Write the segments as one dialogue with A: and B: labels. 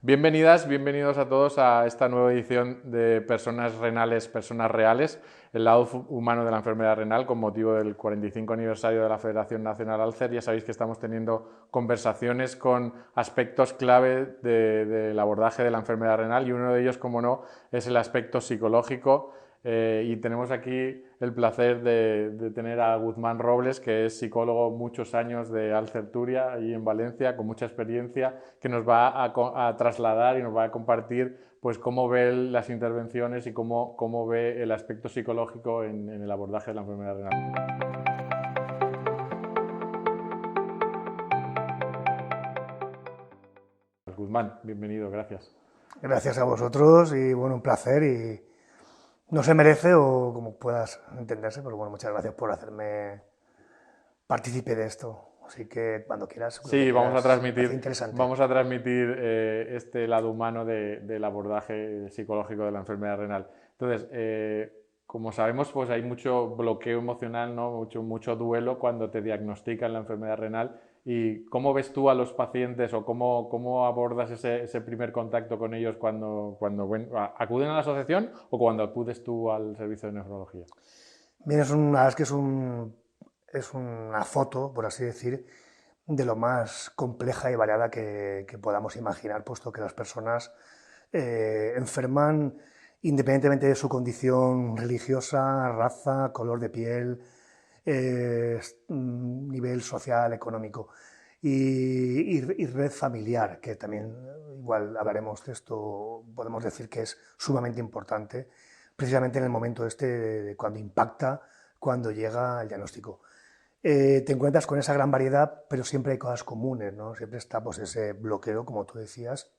A: Bienvenidas, bienvenidos a todos a esta nueva edición de Personas Renales, Personas Reales, el lado humano de la enfermedad renal con motivo del 45 aniversario de la Federación Nacional Alcer. Ya sabéis que estamos teniendo conversaciones con aspectos clave del abordaje de la enfermedad renal y uno de ellos, como no, es el aspecto psicológico. Y tenemos aquí el placer de tener a Guzmán Robles, que es psicólogo muchos años de Alcerturia, ahí en Valencia, con mucha experiencia, que nos va a trasladar y nos va a compartir pues, cómo ve las intervenciones y cómo ve el aspecto psicológico en el abordaje de la enfermedad renal. Guzmán, bienvenido, gracias.
B: Gracias a vosotros y bueno, un placer y no se merece o como puedas entenderse, pero bueno, muchas gracias por hacerme partícipe de esto. Así que cuando quieras, lo que
A: Sí,
B: quieras, me parece interesante.
A: vamos a transmitir este lado humano del abordaje psicológico de la enfermedad renal. Entonces, como sabemos, pues hay mucho bloqueo emocional, ¿no? Mucho duelo cuando te diagnostican la enfermedad renal. ¿Y cómo ves tú a los pacientes o cómo abordas ese primer contacto con ellos cuando acuden a la asociación o cuando acudes tú al servicio de nefrología?
B: Bien, la verdad es que es una foto, por así decir, de lo más compleja y variada que podamos imaginar, puesto que las personas enferman independientemente de su condición religiosa, raza, color de piel, nivel social, económico y red familiar, que también igual hablaremos de esto, podemos decir que es sumamente importante, precisamente en el momento este de cuando impacta, cuando llega el diagnóstico. Te encuentras con esa gran variedad, pero siempre hay cosas comunes, ¿no? Siempre está pues, ese bloqueo, como tú decías,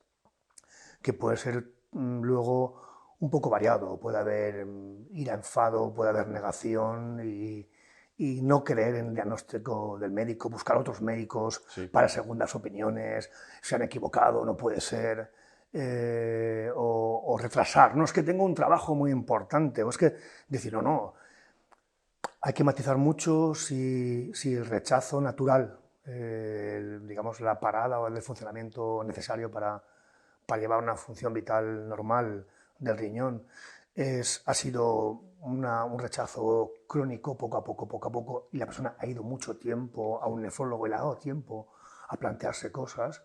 B: que puede ser luego un poco variado. Puede haber ira, enfado, puede haber negación y no creer en el diagnóstico del médico, buscar otros médicos
A: Sí.
B: para segundas opiniones, se han equivocado, no puede ser. O retrasar, no es que tengo un trabajo muy importante, o es que decir, no, hay que matizar mucho si el rechazo natural, digamos la parada o el funcionamiento necesario para llevar una función vital normal del riñón, ha sido un rechazo crónico poco a poco, y la persona ha ido mucho tiempo a un nefrólogo y le ha dado tiempo a plantearse cosas,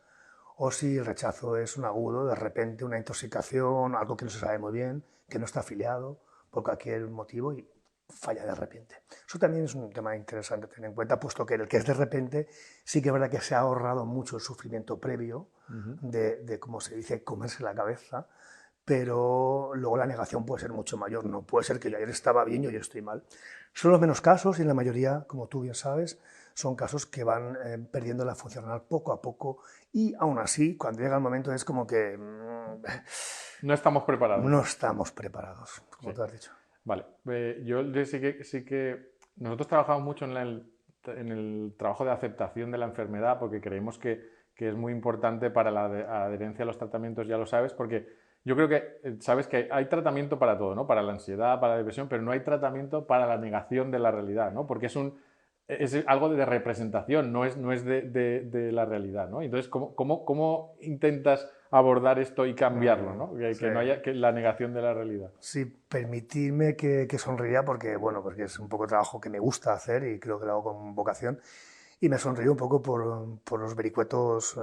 B: o si el rechazo es un agudo, de repente una intoxicación, algo que no se sabe muy bien, que no está afiliado por cualquier motivo y falla de repente. Eso también es un tema interesante tener en cuenta, puesto que el que es de repente sí que es verdad que se ha ahorrado mucho el sufrimiento previo de como se dice, comerse la cabeza, pero luego la negación puede ser mucho mayor. No puede ser que yo ayer estaba bien y hoy estoy mal. Son los menos casos y en la mayoría, como tú bien sabes, son casos que van perdiendo la función renal poco a poco y aún así, cuando llega el momento es como que
A: No estamos preparados,
B: no
A: ¿no?
B: estamos preparados, como
A: Sí.
B: tú has dicho.
A: Vale, yo sí que nosotros trabajamos mucho en el trabajo de aceptación de la enfermedad porque creemos que es muy importante para la adherencia a los tratamientos, ya lo sabes, porque yo creo que sabes que hay tratamiento para todo, ¿no? Para la ansiedad, para la depresión, pero no hay tratamiento para la negación de la realidad, ¿no? Porque es algo de representación, no es de la realidad, ¿no? Entonces, ¿cómo intentas abordar esto y cambiarlo, ¿no?
B: Sí.
A: Que no haya la negación de la realidad.
B: Sí, permitirme que sonría porque, bueno, porque es un poco trabajo que me gusta hacer y creo que lo hago con vocación. Y me sonrío un poco por los vericuetos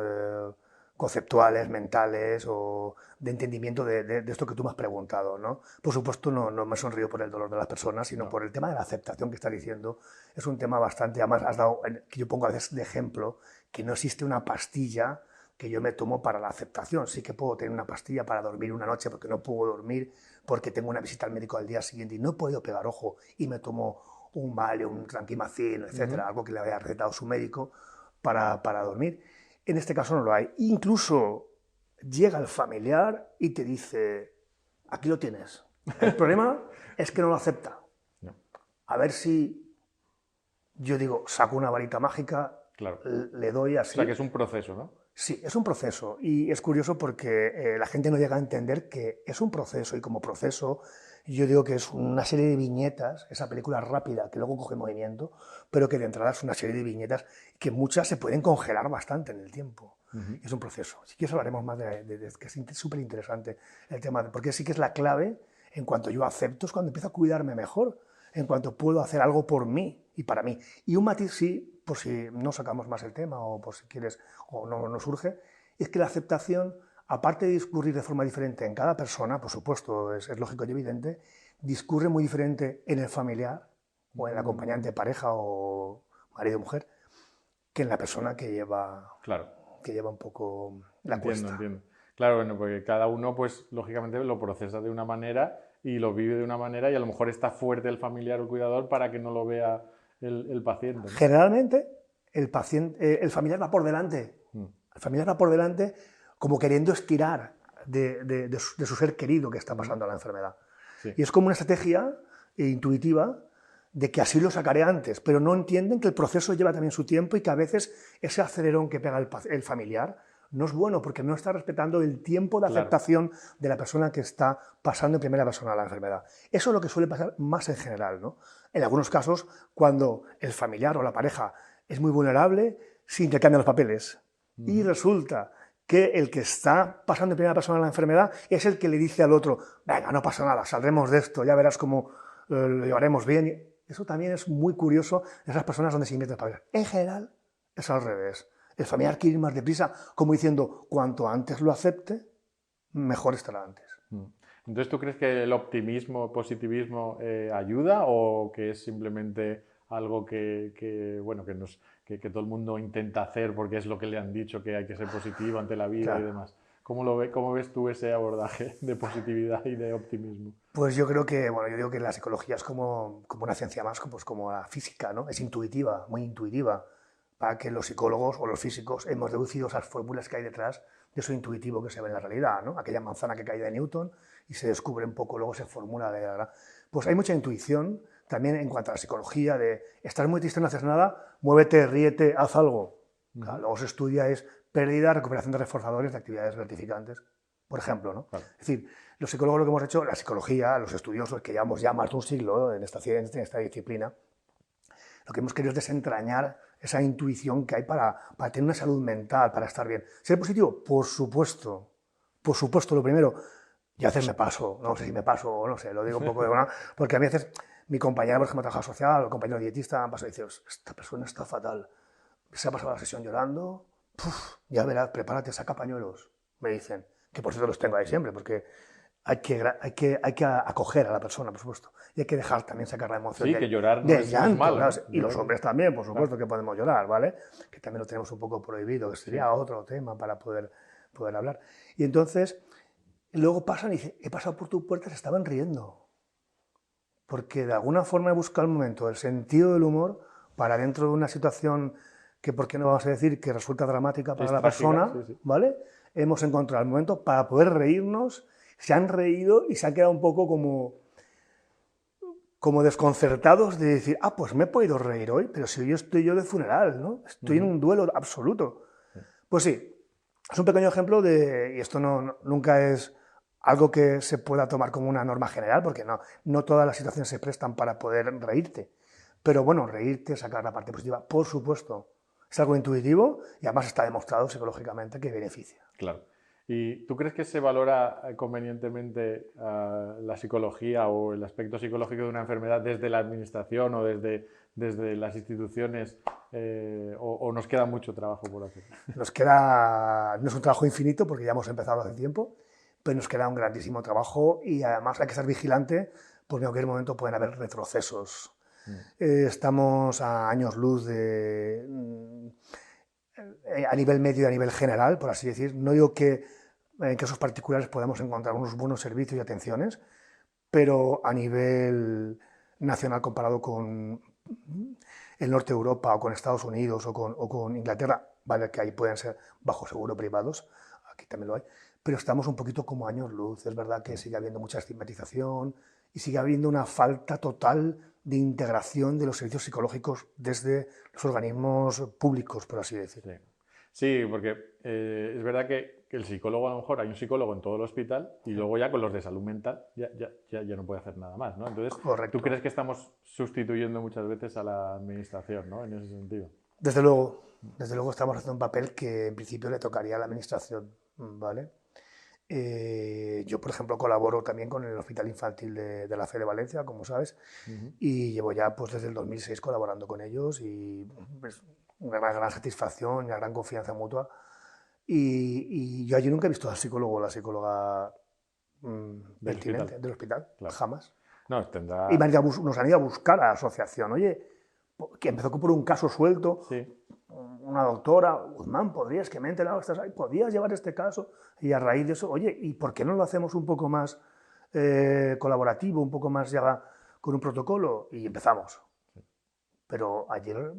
B: conceptuales, mentales o de entendimiento de esto que tú me has preguntado, ¿no? Por supuesto, no me sonrío por el dolor de las personas, sino
A: No.
B: por el tema de la aceptación que estás diciendo. Es un tema bastante, además has dado, que yo pongo a veces de ejemplo, que no existe una pastilla que yo me tomo para la aceptación. Sí que puedo tener una pastilla para dormir una noche porque no puedo dormir, porque tengo una visita al médico al día siguiente y no he podido pegar ojo y me tomo un Valium, un Tranquimacin, etcétera, algo que le haya recetado su médico para dormir. En este caso no lo hay. Incluso llega el familiar y te dice, aquí lo tienes. El problema es que no lo acepta.
A: No.
B: A ver si yo digo, saco una varita mágica,
A: Claro.
B: le doy
A: O
B: así.
A: sea que es un proceso, ¿no?
B: Sí, es un proceso y es curioso porque la gente no llega a entender que es un proceso y como proceso yo digo que es una serie de viñetas, esa película rápida que luego coge movimiento, pero que de entrada es una serie de viñetas que muchas se pueden congelar bastante en el tiempo. Es un proceso. Si quieres hablaremos más que es súper interesante el tema, porque sí que es la clave en cuanto yo acepto, es cuando empiezo a cuidarme mejor, en cuanto puedo hacer algo por mí y para mí. Y un matiz sí, por si no sacamos más el tema o por si quieres o no surge, es que la aceptación, aparte de discurrir de forma diferente en cada persona, por supuesto, es lógico y evidente, discurre muy diferente en el familiar o en el acompañante, pareja o marido o mujer, que en la persona que lleva,
A: Claro.
B: que lleva un poco la cuesta.
A: Entiendo. Claro, bueno, porque cada uno, pues, lógicamente lo procesa de una manera y lo vive de una manera y a lo mejor está fuerte el familiar o el cuidador para que no lo vea el paciente, ¿no?
B: Generalmente, el familiar va por delante. El familiar va por delante como queriendo estirar de su ser querido que está pasando la enfermedad.
A: Sí.
B: Y es como una estrategia intuitiva de que así lo sacaré antes, pero no entienden que el proceso lleva también su tiempo y que a veces ese acelerón que pega el familiar no es bueno porque no está respetando el tiempo de aceptación de la persona que está pasando en primera persona la enfermedad. Eso es lo que suele pasar más en general, ¿no? En algunos casos, cuando el familiar o la pareja es muy vulnerable, se intercambian los papeles y resulta que el que está pasando en primera persona la enfermedad es el que le dice al otro, venga, no pasa nada, saldremos de esto, ya verás cómo lo llevaremos bien. Eso también es muy curioso de esas personas donde se invierte el papel. En general, es al revés. El familiar quiere ir más deprisa, como diciendo, cuanto antes lo acepte, mejor estará antes.
A: Entonces, ¿tú crees que el optimismo, positivismo ayuda o que es simplemente algo bueno, que todo el mundo intenta hacer porque es lo que le han dicho, que hay que ser positivo ante la vida y demás? ¿Cómo ves tú ese abordaje de positividad y de optimismo?
B: Pues yo creo que, bueno, yo digo que la psicología es como una ciencia más, pues como la física, ¿no? Es intuitiva, muy intuitiva, para que los psicólogos o los físicos hemos deducido esas fórmulas que hay detrás de eso intuitivo que se ve en la realidad, ¿no? Aquella manzana que cae de Newton y se descubre un poco, luego se formula de verdad. Pues hay mucha intuición también en cuanto a la psicología de estás muy triste, no haces nada, muévete, ríete, haz algo. Claro, luego se estudia es pérdida, recuperación de reforzadores de actividades gratificantes, por ejemplo, ¿no?
A: Claro.
B: Es decir, los psicólogos lo que hemos hecho, la psicología, los estudiosos que llevamos ya más de un siglo en esta ciencia, en esta disciplina, lo que hemos querido es desentrañar esa intuición que hay para tener una salud mental, para estar bien. ¿Ser positivo? Por supuesto, lo primero. Y a veces me paso, no sé si me paso o no sé, lo digo un poco de broma, porque a veces mi compañera, por ejemplo, trabajo social, o compañero dietista, han pasado y dice, esta persona está fatal, se ha pasado la sesión llorando, ya verás, prepárate, saca pañuelos, me dicen, que por cierto los tengo ahí siempre, porque hay que acoger a la persona, por supuesto, y hay que dejar también sacar la emoción
A: Sí, que llorar no
B: del
A: es
B: llanto,
A: malo, ¿no?
B: y los hombres también, por supuesto, que podemos llorar, ¿vale? Que también lo tenemos un poco prohibido, que sería otro tema para poder hablar. Y entonces, luego pasan y dicen, he pasado por tu puerta, se estaban riendo, porque de alguna forma he buscado el momento, el sentido del humor para dentro de una situación que, ¿por qué no vamos a decir que resulta dramática para la persona? ¿Vale? Hemos encontrado el momento para poder reírnos, se han reído y se han quedado un poco como desconcertados de decir, pues me he podido reír hoy, pero si hoy estoy yo de funeral, ¿no? Estoy en un duelo absoluto. Pues sí, es un pequeño ejemplo y esto nunca es algo que se pueda tomar como una norma general, porque no todas las situaciones se prestan para poder reírte. Pero bueno, reírte, sacar la parte positiva, por supuesto. Es algo intuitivo y además está demostrado psicológicamente que beneficia.
A: Claro. ¿Y tú crees que se valora convenientemente la psicología o el aspecto psicológico de una enfermedad desde la administración o desde las instituciones o nos queda mucho trabajo por hacer?
B: No es un trabajo infinito porque ya hemos empezado hace tiempo, pero nos queda un grandísimo trabajo y además hay que ser vigilante porque en cualquier momento pueden haber retrocesos. Estamos a años luz a nivel medio y a nivel general, por así decir. No digo que en casos particulares podamos encontrar unos buenos servicios y atenciones, pero a nivel nacional comparado con el norte de Europa o con Estados Unidos o con Inglaterra, vale que ahí pueden ser bajo seguro privados, aquí también lo hay, pero estamos un poquito como años luz. Es verdad que sigue habiendo mucha estigmatización y sigue habiendo una falta total de integración de los servicios psicológicos desde los organismos públicos, por así decirlo.
A: Sí, porque es verdad que el psicólogo, a lo mejor hay un psicólogo en todo el hospital y luego ya con los de salud mental ya no puede hacer nada más, ¿no? Entonces,
B: Correcto.
A: ¿tú crees que estamos sustituyendo muchas veces a la administración, ¿no? En ese sentido.
B: Desde luego. Desde luego estamos haciendo un papel que en principio le tocaría a la administración, ¿vale? Yo, por ejemplo, colaboro también con el Hospital Infantil de la Fe de Valencia, como sabes, y llevo ya pues, desde el 2006 colaborando con ellos y pues, una gran satisfacción, una gran confianza mutua. Y yo allí nunca he visto al psicólogo o la psicóloga pertinente del hospital,
A: claro.
B: Jamás.
A: No, tendrá...
B: Y nos han ido a buscar a la asociación, oye, que empezó por un caso suelto,
A: Sí.
B: Una doctora, Guzmán, ¿podrías que me he enterado? ¿Estás ahí? ¿Podrías llevar este caso? Y a raíz de eso, oye, ¿y por qué no lo hacemos un poco más colaborativo, un poco más ya con un protocolo? Y empezamos. Pero ayer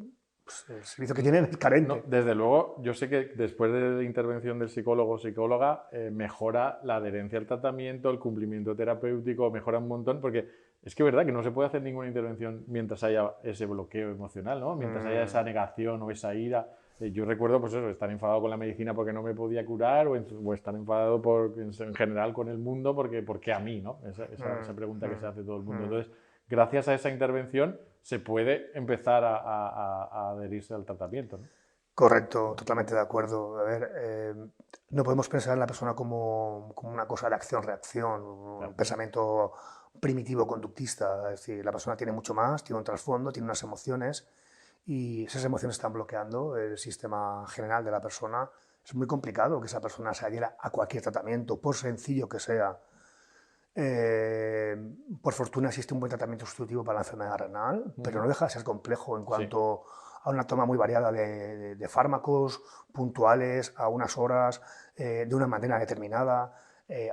B: pues, el servicio que tienen es carente.
A: No, desde luego, yo sé que después de la intervención del psicólogo o psicóloga mejora la adherencia al tratamiento, el cumplimiento terapéutico, mejora un montón, porque es que es verdad que no se puede hacer ninguna intervención mientras haya ese bloqueo emocional, ¿no? Mientras haya esa negación o esa ira. Yo recuerdo, pues eso, estar enfadado con la medicina porque no me podía curar o estar enfadado en general con el mundo porque a mí, ¿no? Esa pregunta que se hace todo el mundo. Entonces, gracias a esa intervención se puede empezar a adherirse al tratamiento, ¿no?
B: Correcto, totalmente de acuerdo. A ver, no podemos pensar en la persona como una cosa de acción-reacción, un pensamiento primitivo conductista. Es decir, la persona tiene mucho más, tiene un trasfondo, tiene unas emociones y esas emociones están bloqueando el sistema general de la persona. Es muy complicado que esa persona se adhiera a cualquier tratamiento, por sencillo que sea. Por fortuna existe un buen tratamiento sustitutivo para la enfermedad renal, pero no deja de ser complejo en cuanto a una toma muy variada de fármacos puntuales, a unas horas, de una manera determinada,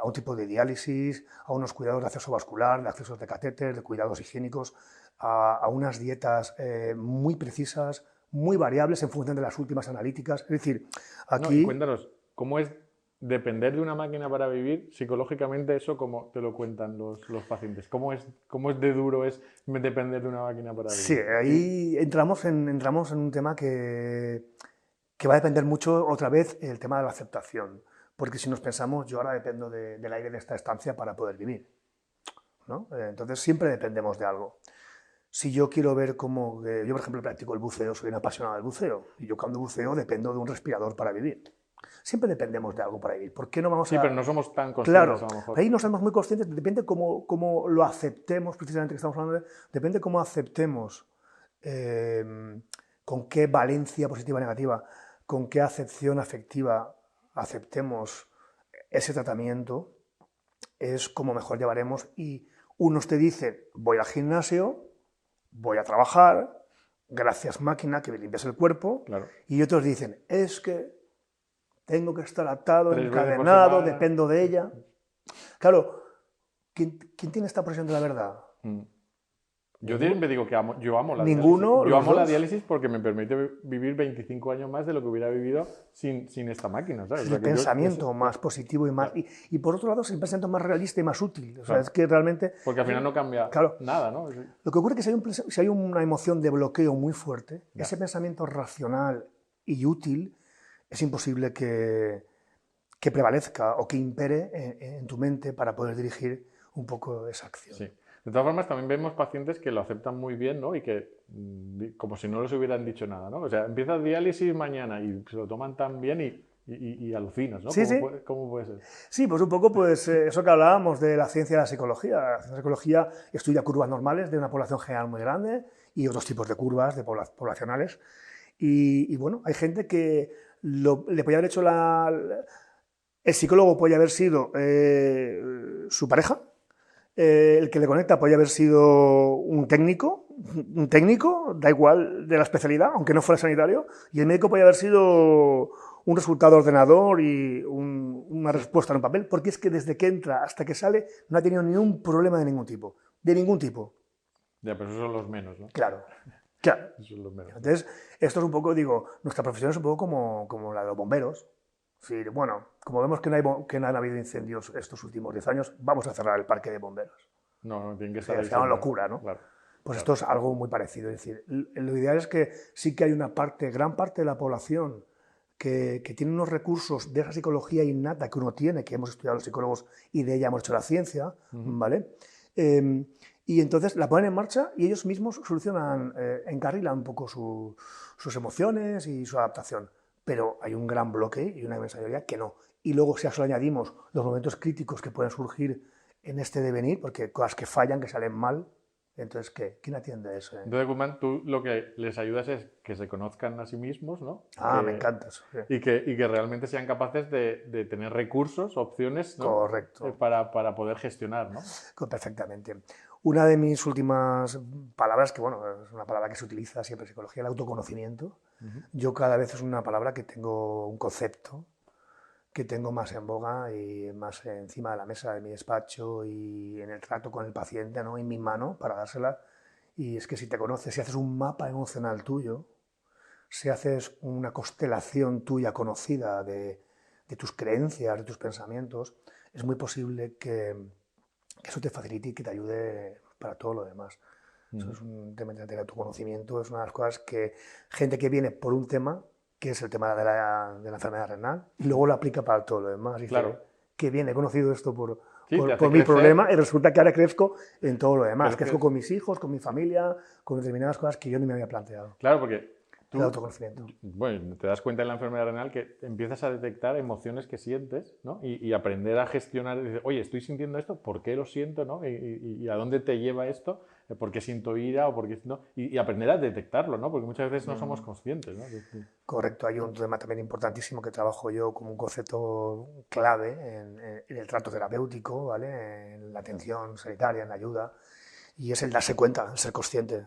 B: a un tipo de diálisis, a unos cuidados de acceso vascular, de accesos de catéter, de cuidados higiénicos, a unas dietas muy precisas, muy variables en función de las últimas analíticas. Es decir, aquí...
A: No, y cuéntanos, ¿cómo es depender de una máquina para vivir? Psicológicamente, eso, ¿cómo te lo cuentan los pacientes? ¿Cómo es de duro es depender de una máquina para vivir?
B: Sí, ahí entramos en un tema que va a depender mucho, otra vez, el tema de la aceptación. Porque si nos pensamos, yo ahora dependo del aire de esta estancia para poder vivir, ¿no? Entonces siempre dependemos de algo. Si yo quiero ver cómo... yo, por ejemplo, practico el buceo, soy un apasionado del buceo, y yo cuando buceo dependo de un respirador para vivir. Siempre dependemos de algo para vivir. ¿Por qué no vamos a...?
A: Sí, pero no somos tan conscientes,
B: claro,
A: a lo mejor.
B: ahí no somos muy conscientes, depende cómo lo aceptemos, precisamente que estamos hablando depende cómo aceptemos, con qué valencia positiva o negativa, con qué acepción afectiva aceptemos ese tratamiento, es como mejor llevaremos. Y unos te dicen, voy al gimnasio, voy a trabajar, gracias máquina que me limpias el cuerpo,
A: claro.
B: Y otros dicen, es que tengo que estar atado, encadenado, dependo de ella. Claro, ¿quién tiene esta presión de la verdad?
A: Yo siempre digo que yo amo la
B: Ninguno,
A: diálisis. Yo amo la diálisis porque me permite vivir 25 años más de lo que hubiera vivido sin esta máquina, ¿sabes?
B: Es el pensamiento más positivo y más... Claro. Y por otro lado es el pensamiento más realista y más útil. O sea, es que realmente...
A: Porque al final no cambia nada, ¿no?
B: Lo que ocurre es que si hay una emoción de bloqueo muy fuerte, ese pensamiento racional y útil es imposible que prevalezca o que impere en tu mente para poder dirigir un poco esa acción.
A: Sí. De todas formas, también vemos pacientes que lo aceptan muy bien, ¿no? Y que, como si no les hubieran dicho nada, ¿no? O sea, empieza diálisis mañana y se lo toman tan bien y alucinas, ¿no?
B: Sí,
A: ¿Cómo puede ser?
B: Sí, pues un poco pues, eso que hablábamos de la ciencia de la psicología. La psicología estudia curvas normales de una población general muy grande y otros tipos de curvas poblacionales. Y bueno, hay gente que le podía haber hecho el psicólogo podía haber sido su pareja, el que le conecta podía haber sido un técnico, da igual de la especialidad, aunque no fuera sanitario, y el médico podía haber sido un resultado de ordenador y una respuesta en un papel, porque es que desde que entra hasta que sale no ha tenido ni un problema de ningún tipo,
A: Ya, pero esos son los menos, ¿no?
B: Claro.
A: Esos son los menos.
B: Entonces, esto es un poco, digo, nuestra profesión es un poco como la de los bomberos. Sí, bueno, como vemos que no han habido incendios estos últimos 10 años, vamos a cerrar el parque de bomberos.
A: No, tiene que estar
B: es una locura, ¿no?
A: Claro.
B: Pues esto es algo muy parecido. Es decir, lo ideal es que sí que hay gran parte de la población que tiene unos recursos de esa psicología innata que uno tiene, que hemos estudiado los psicólogos y de ella hemos hecho la ciencia, ¿vale? Y entonces la ponen en marcha y ellos mismos solucionan, encarrilan un poco sus emociones y su adaptación. Pero hay un gran bloque y una inmensa mayoría que no. Y luego si a eso le añadimos los momentos críticos que pueden surgir en este devenir, porque cosas que fallan, que salen mal, entonces, ¿qué? ¿Quién atiende eso?
A: Entonces, Guzmán, tú lo que les ayudas es que se conozcan a sí mismos, ¿no?
B: Me encanta eso. Sí.
A: Y que realmente sean capaces de tener recursos, opciones, ¿no?
B: Correcto.
A: Para poder gestionar, ¿no?
B: Perfectamente. Una de mis últimas palabras, que bueno, es una palabra que se utiliza siempre en psicología, el autoconocimiento. Yo cada vez es una palabra que tengo, un concepto que tengo más en boga y más encima de la mesa de mi despacho y en el trato con el paciente, ¿no? En mi mano para dársela. Y es que si te conoces, si haces un mapa emocional tuyo, si haces una constelación tuya conocida de tus creencias, de tus pensamientos, es muy posible que eso te facilite y que te ayude para todo lo demás. Eso es un tema de autoconocimiento, es una de las cosas que gente que viene por un tema, que es el tema de la enfermedad renal, y luego lo aplica para todo lo demás. Y dice,
A: Claro.
B: que bien, he conocido esto
A: Sí,
B: por mi problema y resulta que ahora crezco en todo lo demás. Crezco con mis hijos, con mi familia, con determinadas cosas que yo ni me había planteado.
A: Claro, porque
B: el autoconocimiento.
A: Bueno, te das cuenta en la enfermedad renal que empiezas a detectar emociones que sientes, ¿no? Y aprender a gestionar, dices, oye, estoy sintiendo esto, ¿por qué lo siento, no? Y a dónde te lleva esto, ¿por qué siento ira o por qué no? Y aprender a detectarlo, ¿no? Porque muchas veces no somos conscientes, ¿no?
B: Correcto, hay un tema también importantísimo que trabajo yo como un concepto clave en el trato terapéutico, ¿vale? En la atención sanitaria, en la ayuda, y es el darse cuenta, el ser consciente.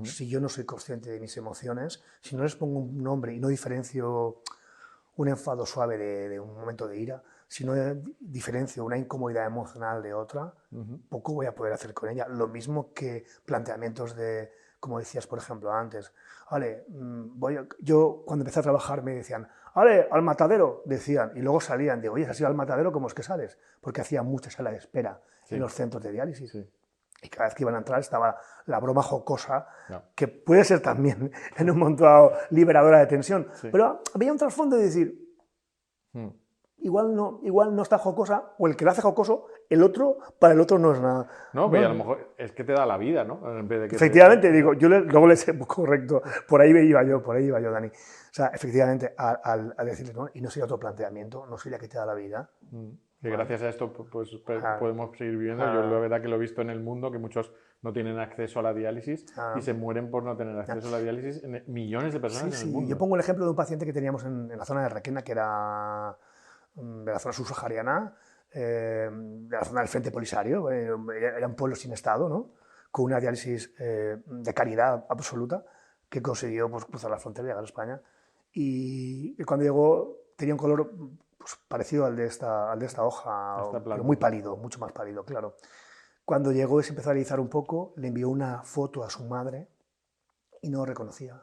B: Si yo no soy consciente de mis emociones, si no les pongo un nombre y no diferencio un enfado suave de un momento de ira, si no diferencio una incomodidad emocional de otra, poco voy a poder hacer con ella. Lo mismo que planteamientos de, como decías, por ejemplo, antes, vale, yo cuando empecé a trabajar me decían, vale, al matadero, decían, y luego salían, digo, oye, ¿has ido al matadero? ¿Cómo es que sales? Porque hacía mucha sala de espera en los centros de diálisis.
A: Sí.
B: Y cada vez que iban a entrar estaba la broma jocosa,
A: No.
B: que puede ser también en un momento dado liberadora de tensión.
A: Sí.
B: Pero había un trasfondo de decir, igual no está jocosa, o el que lo hace jocoso, para el otro no es nada.
A: No, pero a lo mejor es que te da la vida, ¿no? En vez de que
B: Efectivamente, digo, yo luego les he, correcto, por ahí iba yo, Dani. O sea, efectivamente, al decirles, ¿no? Y no sería otro planteamiento, no sería que te da la vida.
A: Que gracias a esto pues, podemos seguir viviendo. Yo la verdad que lo he visto en el mundo, que muchos no tienen acceso a la diálisis y se mueren por no tener acceso a la diálisis en millones de personas en el mundo.
B: Yo pongo el ejemplo de un paciente que teníamos en la zona de Requena, que era de la zona subsahariana, de la zona del Frente Polisario, era un pueblo sin Estado, ¿no? Con una diálisis de calidad absoluta, que consiguió pues, cruzar la frontera y llegar a España. Y cuando llegó tenía un color pues, parecido al de esta hoja, pero muy pálido, mucho más pálido, claro. Cuando llegó y se empezó a analizar un poco, le envió una foto a su madre y no lo reconocía.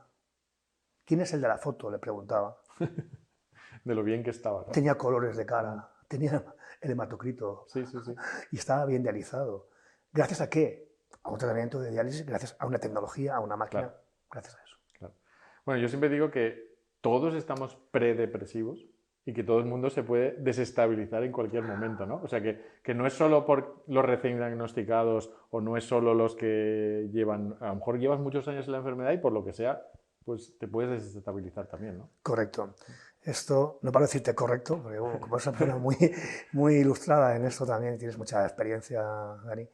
B: ¿Quién es el de la foto?, le preguntaba.
A: De lo bien que estaba, ¿no?
B: Tenía colores de cara, tenía el hematocrito.
A: Sí.
B: Y estaba bien dializado. ¿Gracias a qué? A un tratamiento de diálisis, gracias a una tecnología, a una máquina, claro. Gracias a eso.
A: Claro. Bueno, yo siempre digo que todos estamos predepresivos y que todo el mundo se puede desestabilizar en cualquier momento, ¿no? O sea, que no es solo por los recién diagnosticados o no es solo los que llevan, a lo mejor llevas muchos años en la enfermedad y por lo que sea, pues te puedes desestabilizar también, ¿no?
B: Correcto. Esto, no para decirte correcto, porque como eres una persona muy ilustrada en esto también, tienes mucha experiencia, Dani,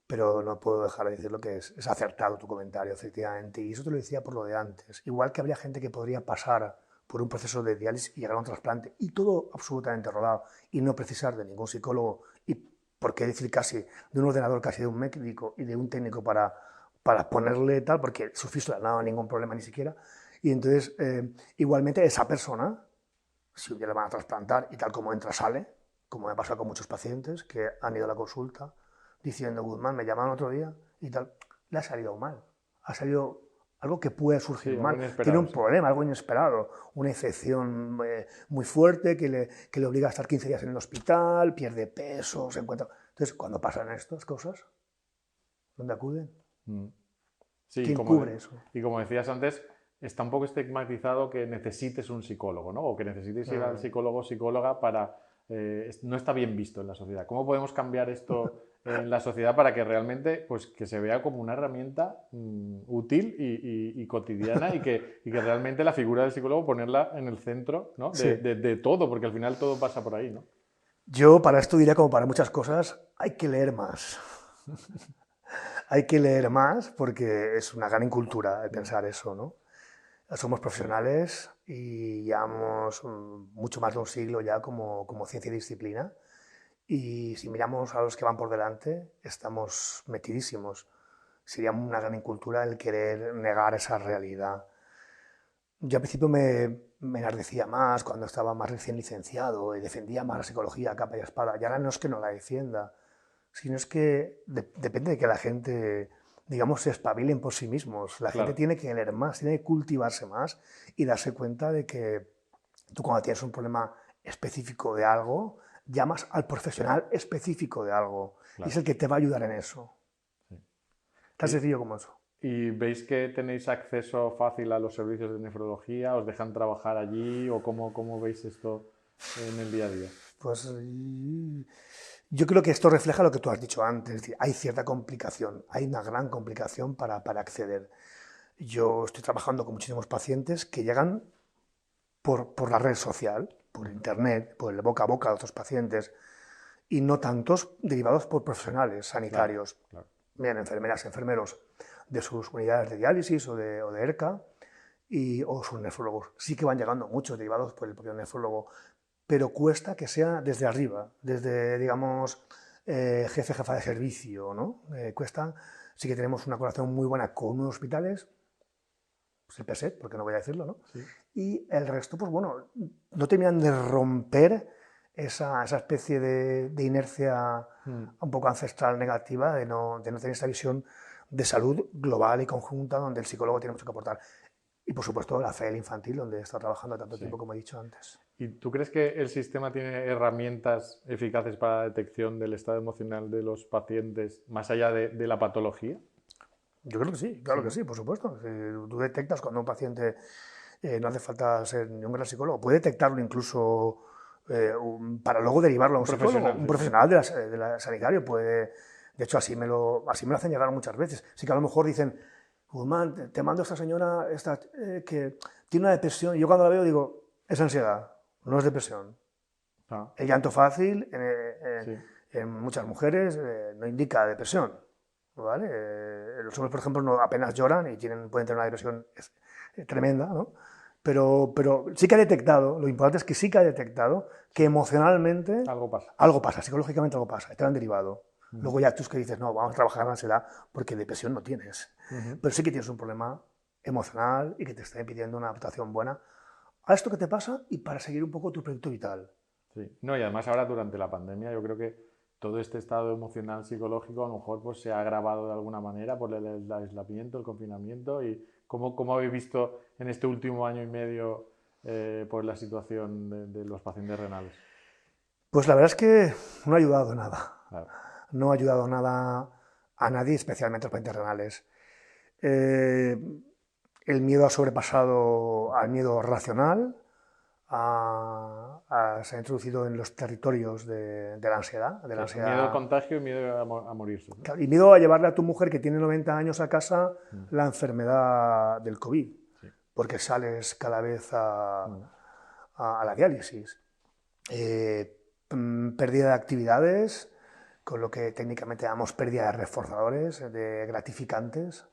B: pero no puedo dejar de decirlo que es acertado tu comentario, efectivamente, y eso te lo decía por lo de antes. Igual que habría gente que podría pasar por un proceso de diálisis y llegar a un trasplante, y todo absolutamente rodado, y no precisar de ningún psicólogo, y por qué decir casi de un ordenador, casi de un médico y de un técnico para ponerle tal, porque su fístula no ha dado ningún problema ni siquiera. Y entonces, igualmente, esa persona, si un día le van a trasplantar y tal como entra, sale, como me ha pasado con muchos pacientes que han ido a la consulta diciendo, Guzmán, me llamaron otro día y tal, le ha salido mal. Ha salido algo que puede surgir mal. Tiene un problema, algo inesperado, una infección muy fuerte que le obliga a estar 15 días en el hospital, pierde peso, se encuentra... Entonces, cuando pasan estas cosas, ¿dónde acuden?
A: Sí,
B: ¿Quién cubre eso?
A: Y como decías antes, está un poco estigmatizado que necesites un psicólogo, ¿no? O que necesites ir al psicólogo o psicóloga para... no está bien visto en la sociedad. ¿Cómo podemos cambiar esto en la sociedad para que realmente pues, que se vea como una herramienta útil y cotidiana y que realmente la figura del psicólogo ponerla en el centro, ¿no?
B: Sí.
A: de todo, porque al final todo pasa por ahí, ¿no?
B: Yo para esto diría, como para muchas cosas, hay que leer más. Hay que leer más porque es una gran incultura el pensar eso, ¿no? Somos profesionales y llevamos mucho más de un siglo ya como ciencia y disciplina, y si miramos a los que van por delante, estamos metidísimos. Sería una gran incultura el querer negar esa realidad. Yo al principio me enardecía más cuando estaba más recién licenciado y defendía más la psicología a capa y espada. Y ahora no es que no la defienda, sino es que depende de que la gente, digamos, se espabilen por sí mismos. La gente tiene que leer más, tiene que cultivarse más y darse cuenta de que tú, cuando tienes un problema específico de algo, llamas al profesional específico de algo, y es el que te va a ayudar en eso. Tan sencillo como eso.
A: ¿Y veis que tenéis acceso fácil a los servicios de nefrología? ¿Os dejan trabajar allí? ¿O cómo veis esto en el día a día?
B: Pues yo creo que esto refleja lo que tú has dicho antes. Es decir, hay cierta complicación, hay una gran complicación para acceder. Yo estoy trabajando con muchísimos pacientes que llegan por la red social, por internet, por el boca a boca de otros pacientes, y no tantos derivados por profesionales sanitarios.
A: Claro.
B: Bien, enfermeras, enfermeros de sus unidades de diálisis o de ERCA, o sus nefrólogos. Sí que van llegando muchos derivados por el propio nefrólogo, pero cuesta que sea desde arriba, desde, digamos, jefe, jefa de servicio, ¿no? Cuesta. Sí que tenemos una colaboración muy buena con unos hospitales, pues el PSET, porque no voy a decirlo, ¿no? Sí. Y el resto, pues bueno, no terminan de romper esa especie de inercia un poco ancestral negativa de no tener esta visión de salud global y conjunta, donde el psicólogo tiene mucho que aportar. Y por supuesto la FEL infantil, donde he estado trabajando tanto tiempo, como he dicho antes.
A: ¿Y tú crees que el sistema tiene herramientas eficaces para la detección del estado emocional de los pacientes más allá de la patología?
B: Yo creo que sí, claro que sí, por supuesto. Si tú detectas cuando un paciente, no hace falta ser ni un gran psicólogo, puede detectarlo incluso para luego derivarlo a un psicólogo, un profesional de la sanitario puede. De hecho, así me lo hacen llegar muchas veces. Sí que a lo mejor dicen, Guzmán, te mando a esta señora que tiene una depresión, y yo cuando la veo digo, es ansiedad, no es depresión. El llanto fácil en muchas mujeres no indica depresión, ¿vale? Los hombres, por ejemplo, apenas lloran y pueden tener una depresión tremenda, ¿no? Pero sí que ha detectado, lo importante es que sí que ha detectado que emocionalmente algo pasa, psicológicamente algo pasa, te lo han derivado. Luego ya tú es que dices, no, vamos a trabajar la ansiedad porque depresión no tienes. Pero sí que tienes un problema emocional y que te está impidiendo una adaptación buena a esto que te pasa y para seguir un poco tu proyecto vital.
A: Sí. No, y además ahora durante la pandemia yo creo que todo este estado emocional psicológico a lo mejor pues, se ha agravado de alguna manera por el aislamiento, el confinamiento. ¿Y cómo habéis visto en este último año y medio pues, la situación de los pacientes renales?
B: Pues la verdad es que no ha ayudado nada.
A: Claro.
B: No ha ayudado nada a nadie, especialmente a los pacientes renales. El miedo ha sobrepasado al miedo racional, se ha introducido en los territorios de la ansiedad.
A: Miedo al contagio y miedo a morirse, ¿no?
B: Y miedo a llevarle a tu mujer que tiene 90 años a casa la enfermedad del COVID, porque sales cada vez a la diálisis. Pérdida de actividades, con lo que técnicamente llamamos pérdida de reforzadores, de gratificantes,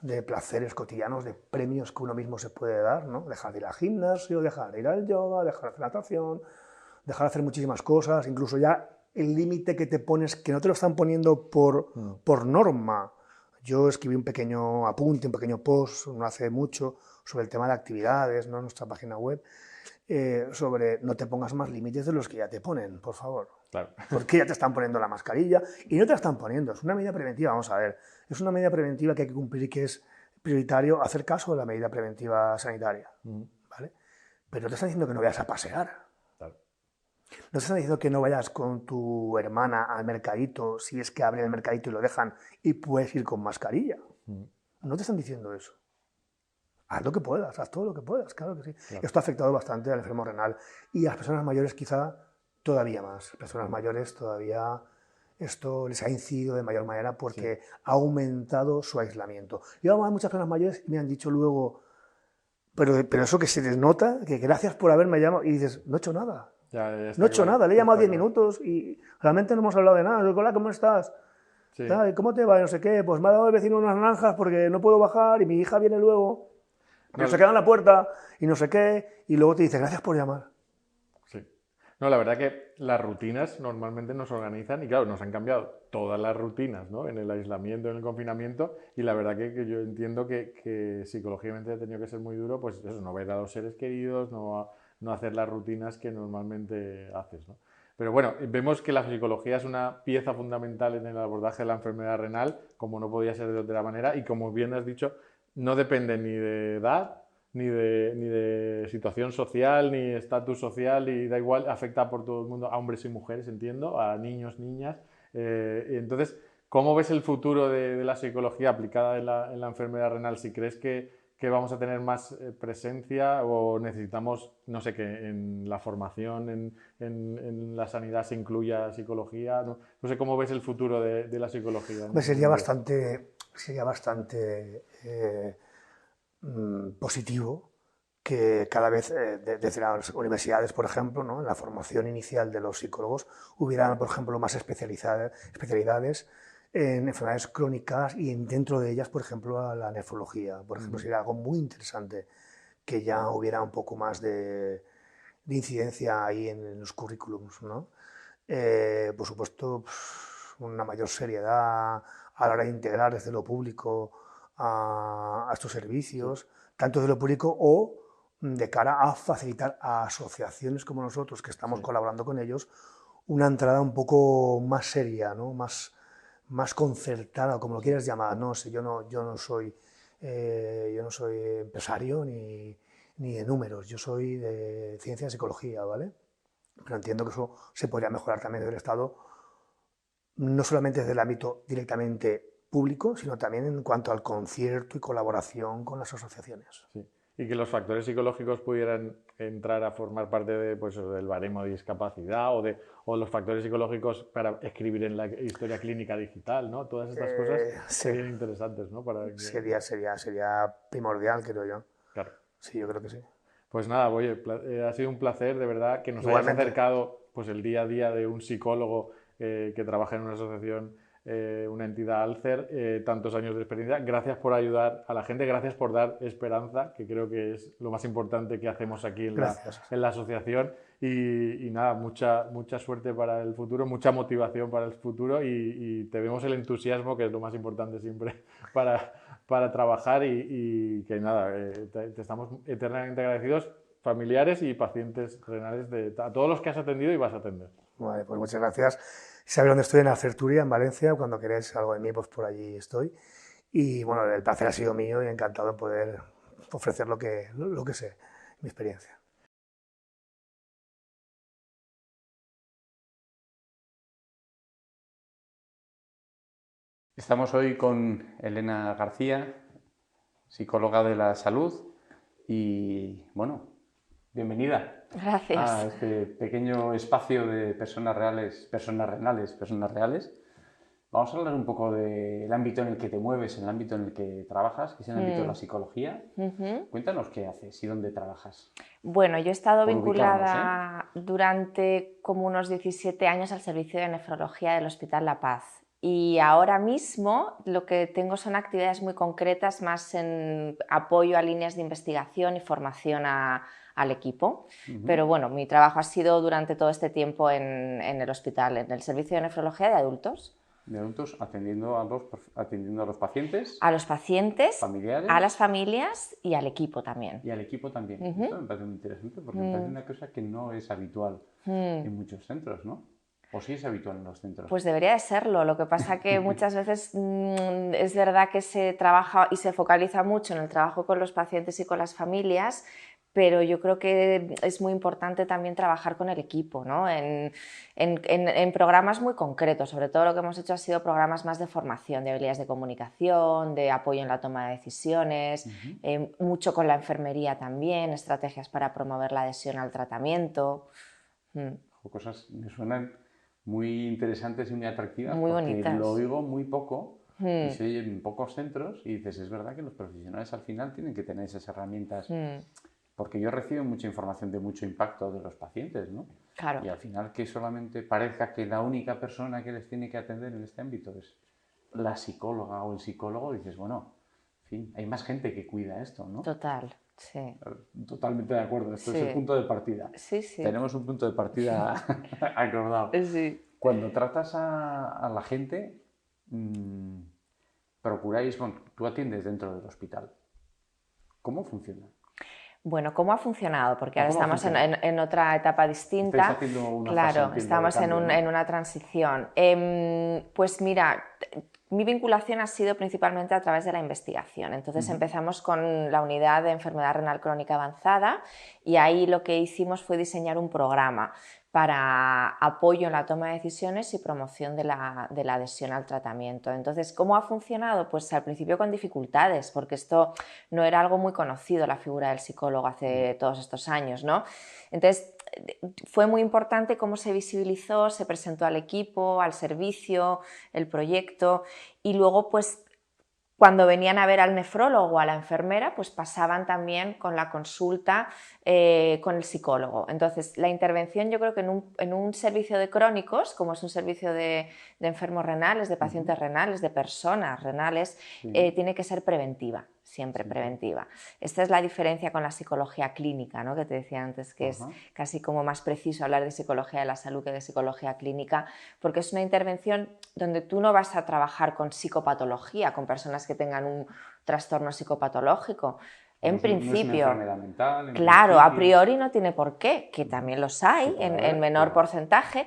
B: de placeres cotidianos, de premios que uno mismo se puede dar, ¿no? Dejar de ir al gimnasio, dejar de ir al yoga, dejar de hacer natación, dejar de hacer muchísimas cosas, incluso ya el límite que te pones, que no te lo están poniendo por norma. Yo escribí un pequeño apunte, un pequeño post, no hace mucho, sobre el tema de actividades, ¿no? En nuestra página web, sobre no te pongas más límites de los que ya te ponen, por favor.
A: Claro.
B: Porque ya te están poniendo la mascarilla y no te la están poniendo. Es una medida preventiva, vamos a ver. Es una medida preventiva que hay que cumplir y que es prioritario hacer caso de la medida preventiva sanitaria. ¿Vale? Pero no te están diciendo que no vayas a pasear.
A: Claro.
B: No te están diciendo que no vayas con tu hermana al mercadito, si es que abren el mercadito y lo dejan, y puedes ir con mascarilla. No te están diciendo eso. Haz lo que puedas, haz todo lo que puedas, claro que sí. Claro. Esto ha afectado bastante al enfermo renal y a las personas mayores quizá todavía más. Personas mayores todavía esto les ha incidido de mayor manera porque ha aumentado su aislamiento. Yo a muchas personas mayores me han dicho luego, pero eso que se les nota, que gracias por haberme llamado, y dices, no he hecho nada. No he hecho nada, le he llamado 10 minutos y realmente no hemos hablado de nada. Digo, hola, ¿cómo estás? Sí. ¿Cómo te va? No sé qué. Pues me ha dado el vecino unas naranjas porque no puedo bajar y mi hija viene luego. No, se queda en la puerta y no sé qué. Y luego te dice, gracias por llamar.
A: Sí. No, la verdad que las rutinas normalmente nos organizan y claro, nos han cambiado todas las rutinas, ¿no? En el aislamiento, en el confinamiento, y la verdad que yo entiendo que psicológicamente ha tenido que ser muy duro, pues eso, no ver a los seres queridos, no hacer las rutinas que normalmente haces, ¿no? Pero bueno, vemos que la psicología es una pieza fundamental en el abordaje de la enfermedad renal, como no podía ser de otra manera, y como bien has dicho, no depende ni de edad, ni de situación social, ni estatus social, y da igual, afecta por todo el mundo, a hombres y mujeres, entiendo, a niños, niñas. Entonces, ¿cómo ves el futuro de la psicología aplicada en la enfermedad renal? Si crees que vamos a tener más presencia o necesitamos, no sé, que en la formación, en la sanidad se incluya psicología. No sé cómo ves el futuro de la psicología.
B: Sería bastante positivo que cada vez desde las universidades, por ejemplo, ¿no? En la formación inicial de los psicólogos hubieran, por ejemplo, más especialidades en enfermedades crónicas y dentro de ellas, por ejemplo, a la nefrología. Por ejemplo, sería algo muy interesante que ya hubiera un poco más de incidencia ahí en los currículums, ¿no? Por supuesto, una mayor seriedad a la hora de integrar desde lo público a estos servicios, sí, tanto de lo público o de cara a facilitar a asociaciones como nosotros, que estamos colaborando con ellos, una entrada un poco más seria, ¿no? más concertada, como lo quieras llamar. No sé, yo no soy empresario ni de números, yo soy de ciencia y psicología, ¿vale? Pero entiendo que eso se podría mejorar también desde el Estado, no solamente desde el ámbito directamente público, sino también en cuanto al concierto y colaboración con las asociaciones.
A: Sí. Y que los factores psicológicos pudieran entrar a formar parte de, pues, del baremo de discapacidad o los factores psicológicos para escribir en la historia clínica digital, ¿no? Todas estas cosas serían interesantes, ¿no?
B: Sería primordial, creo yo.
A: Claro.
B: Sí, yo creo que sí.
A: Pues nada, oye, ha sido un placer, de verdad, que nos hayas acercado pues, el día a día de un psicólogo que trabaja en una asociación, una entidad Alcer, tantos años de experiencia. Gracias por ayudar a la gente, gracias por dar esperanza, que creo que es lo más importante que hacemos aquí en la asociación. Y nada, mucha suerte para el futuro, mucha motivación para el futuro y te vemos el entusiasmo, que es lo más importante siempre para trabajar y que nada, te estamos eternamente agradecidos, familiares y pacientes renales, a todos los que has atendido y vas a atender.
B: Vale, pues muchas gracias. Sabéis dónde estoy, en Alcerturia, en Valencia. Cuando queráis algo de mí, pues por allí estoy. Y bueno, el placer ha sido mío y encantado de poder ofrecer lo que sé, mi experiencia.
C: Estamos hoy con Elena García, psicóloga de la salud, y bueno, bienvenida.
D: Gracias.
C: A este pequeño espacio de personas renales. Vamos a hablar un poco del ámbito en el que te mueves, el ámbito en el que trabajas, que es el ámbito de la psicología. Cuéntanos qué haces y dónde trabajas.
D: Bueno, yo he estado vinculada durante como unos 17 años al servicio de nefrología del Hospital La Paz. Y ahora mismo lo que tengo son actividades muy concretas, más en apoyo a líneas de investigación y formación al equipo. Pero bueno, mi trabajo ha sido durante todo este tiempo en el hospital, en el servicio de nefrología de adultos.
C: De adultos, atendiendo a los pacientes.
D: A los pacientes,
C: familiares,
D: a las familias y al equipo también.
C: Y al equipo también. Esto me parece muy interesante porque me parece una cosa que no es habitual en muchos centros, ¿no? ¿O sí es habitual en los centros?
D: Pues debería de serlo. Lo que pasa que muchas veces es verdad que se trabaja y se focaliza mucho en el trabajo con los pacientes y con las familias, pero yo creo que es muy importante también trabajar con el equipo, ¿no? En programas muy concretos. Sobre todo lo que hemos hecho ha sido programas más de formación, de habilidades de comunicación, de apoyo en la toma de decisiones, mucho con la enfermería también, estrategias para promover la adhesión al tratamiento.
C: Cosas me suenan muy interesantes y muy atractivas,
D: muy
C: porque
D: bonitas.
C: lo oigo muy poco y se oye en pocos centros y dices, es verdad que los profesionales al final tienen que tener esas herramientas, porque yo recibo mucha información de mucho impacto de los pacientes, ¿no?
D: Claro.
C: Y al final que solamente parezca que la única persona que les tiene que atender en este ámbito es la psicóloga o el psicólogo, dices, bueno, en fin, hay más gente que cuida esto, ¿no?
D: Total, sí.
C: Totalmente de acuerdo, esto
D: Sí.
C: es el punto de partida.
D: Sí, sí.
C: Tenemos un punto de partida acordado.
D: Sí.
C: Cuando tratas a la gente, procuráis, bueno, tú atiendes dentro del hospital. ¿Cómo funciona?
D: Bueno, ¿cómo ha funcionado? Porque ahora estamos en otra etapa distinta.
C: Estáis haciendo una fase,
D: claro,
C: entiendo,
D: estamos
C: de cambio, ¿no?
D: en una transición. Pues mira, mi vinculación ha sido principalmente a través de la investigación. Entonces empezamos con la unidad de enfermedad renal crónica avanzada y ahí lo que hicimos fue diseñar un programa para apoyo en la toma de decisiones y promoción de la adhesión al tratamiento. Entonces, ¿cómo ha funcionado? Pues al principio con dificultades, porque esto no era algo muy conocido, la figura del psicólogo hace todos estos años, ¿no? Entonces, fue muy importante cómo se visibilizó, se presentó al equipo, al servicio, el proyecto, y luego, pues, cuando venían a ver al nefrólogo o a la enfermera, pues pasaban también con la consulta con el psicólogo. Entonces, la intervención yo creo que en un servicio de crónicos, como es un servicio de enfermos renales, de pacientes renales, de personas renales, tiene que ser preventiva, siempre preventiva. Esta es la diferencia con la psicología clínica, ¿no? Que te decía antes, que es casi como más preciso hablar de psicología de la salud que de psicología clínica, porque es una intervención donde tú no vas a trabajar con psicopatología, con personas que tengan un trastorno psicopatológico. En principio,
C: no es una enfermedad mental.
D: Claro, a priori no tiene por qué, que también los hay en menor porcentaje.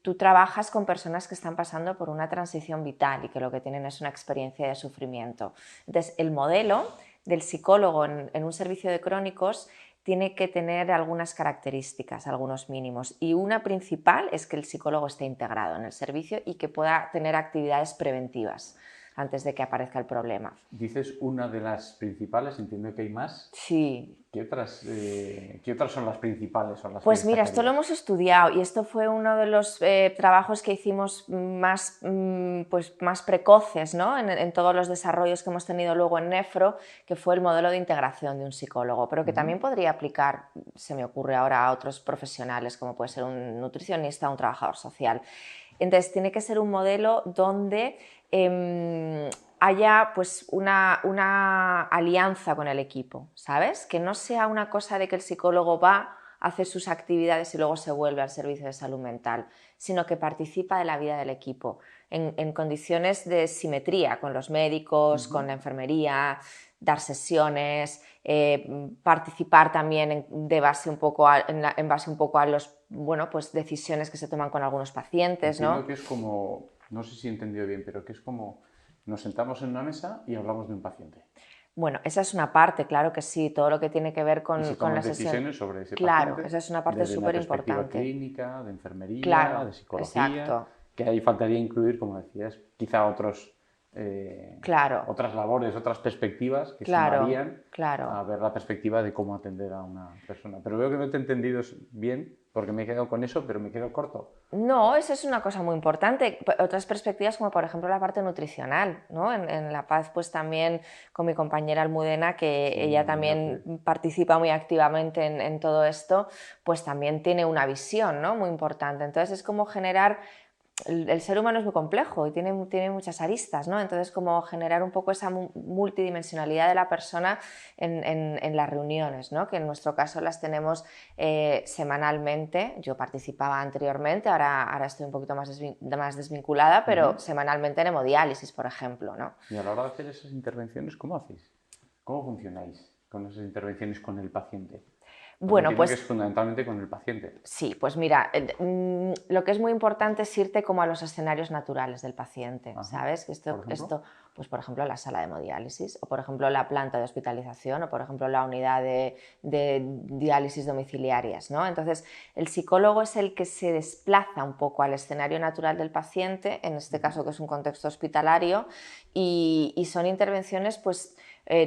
D: Tú trabajas con personas que están pasando por una transición vital y que lo que tienen es una experiencia de sufrimiento. Entonces, el modelo del psicólogo en un servicio de crónicos tiene que tener algunas características, algunos mínimos, y una principal es que el psicólogo esté integrado en el servicio y que pueda tener actividades preventivas antes de que aparezca el problema.
C: Dices una de las principales, entiendo que hay más.
D: Sí.
C: ¿Qué otras son las principales?
D: Pues mira, esto lo hemos estudiado y esto fue uno de los trabajos que hicimos más precoces, ¿no? en todos los desarrollos que hemos tenido luego en Nefro, que fue el modelo de integración de un psicólogo, pero que también podría aplicar, se me ocurre ahora, a otros profesionales, como puede ser un nutricionista o un trabajador social. Entonces, tiene que ser un modelo donde haya pues una alianza con el equipo, ¿sabes? Que no sea una cosa de que el psicólogo va, hace sus actividades y luego se vuelve al servicio de salud mental, sino que participa de la vida del equipo en condiciones de simetría con los médicos, con la enfermería, dar sesiones, participar también en base un poco a los, pues decisiones que se toman con algunos pacientes,
C: Entiendo,
D: ¿no?
C: que es como, no sé si he entendido bien, pero que es como nos sentamos en una mesa y hablamos de un paciente.
D: Bueno, esa es una parte, claro que sí, todo lo que tiene que ver con
C: las
D: decisiones
C: sobre ese
D: claro,
C: paciente.
D: Esa es una parte súper importante.
C: Clínica, de enfermería,
D: claro,
C: de psicología,
D: exacto.
C: Que ahí faltaría incluir, como decías, quizá otras labores, otras perspectivas que sumarían a ver la perspectiva de cómo atender a una persona. Pero veo que no te he entendido bien, porque me he quedado con eso, pero me quedo corto.
D: No, eso es una cosa muy importante. Otras perspectivas, como por ejemplo la parte nutricional, ¿no? En La Paz, pues también con mi compañera Almudena, que ella también participa muy activamente en todo esto, pues también tiene una visión, ¿no? Muy importante. Entonces es como generar... El ser humano es muy complejo y tiene muchas aristas, ¿no? Entonces, como generar un poco esa multidimensionalidad de la persona en las reuniones, ¿no? Que en nuestro caso las tenemos semanalmente. Yo participaba anteriormente, ahora estoy un poquito más desvinculada, pero semanalmente en hemodiálisis, por ejemplo, ¿no?
C: Y a la hora de hacer esas intervenciones, ¿cómo hacéis? ¿Cómo funcionáis con esas intervenciones con el paciente?
D: Bueno, pues
C: que es fundamentalmente con el paciente.
D: Sí, pues mira, lo que es muy importante es irte como a los escenarios naturales del paciente, ¿sabes? Que esto, pues por ejemplo, la sala de hemodiálisis, o por ejemplo, la planta de hospitalización, o por ejemplo, la unidad de diálisis domiciliarias, ¿no? Entonces, el psicólogo es el que se desplaza un poco al escenario natural del paciente, en este caso que es un contexto hospitalario, y son intervenciones, pues,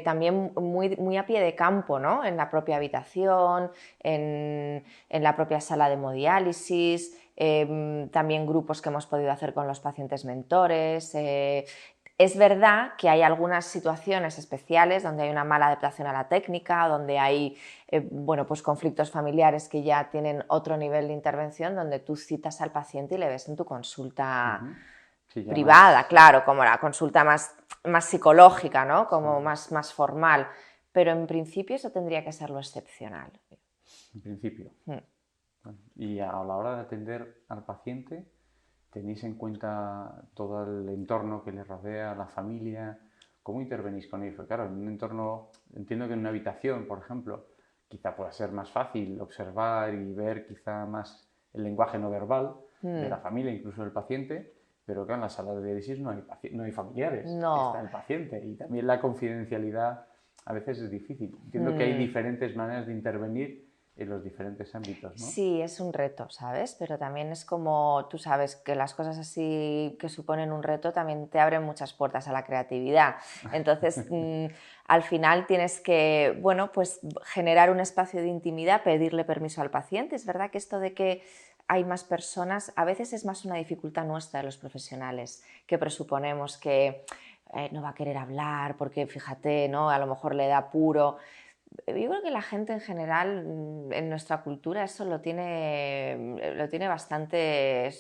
D: también muy a pie de campo, ¿no? En la propia habitación, en la propia sala de hemodiálisis, también grupos que hemos podido hacer con los pacientes mentores. Es verdad que hay algunas situaciones especiales donde hay una mala adaptación a la técnica, donde hay bueno, pues conflictos familiares que ya tienen otro nivel de intervención, donde tú citas al paciente y le ves en tu consulta privada, claro, como la consulta más psicológica, ¿no? Como más formal, pero en principio eso tendría que ser lo excepcional.
C: En principio. Y a la hora de atender al paciente, ¿tenéis en cuenta todo el entorno que le rodea, la familia? ¿Cómo intervenís con ellos? Porque claro, en un entorno, entiendo que en una habitación, por ejemplo, quizá pueda ser más fácil observar y ver quizá más el lenguaje no verbal de la familia, incluso del paciente, pero claro, en la sala de diálisis no hay familiares, está el paciente, y también la confidencialidad a veces es difícil. Entiendo que hay diferentes maneras de intervenir en los diferentes ámbitos, ¿no?
D: Sí, es un reto, ¿sabes? Pero también es como, tú sabes, que las cosas así que suponen un reto también te abren muchas puertas a la creatividad. Entonces, al final tienes que, bueno, pues generar un espacio de intimidad, pedirle permiso al paciente. Es verdad que esto de que hay más personas, a veces es más una dificultad nuestra de los profesionales, que presuponemos que no va a querer hablar porque, fíjate, ¿no? A lo mejor le da apuro. Yo creo que la gente en general en nuestra cultura eso lo tiene bastante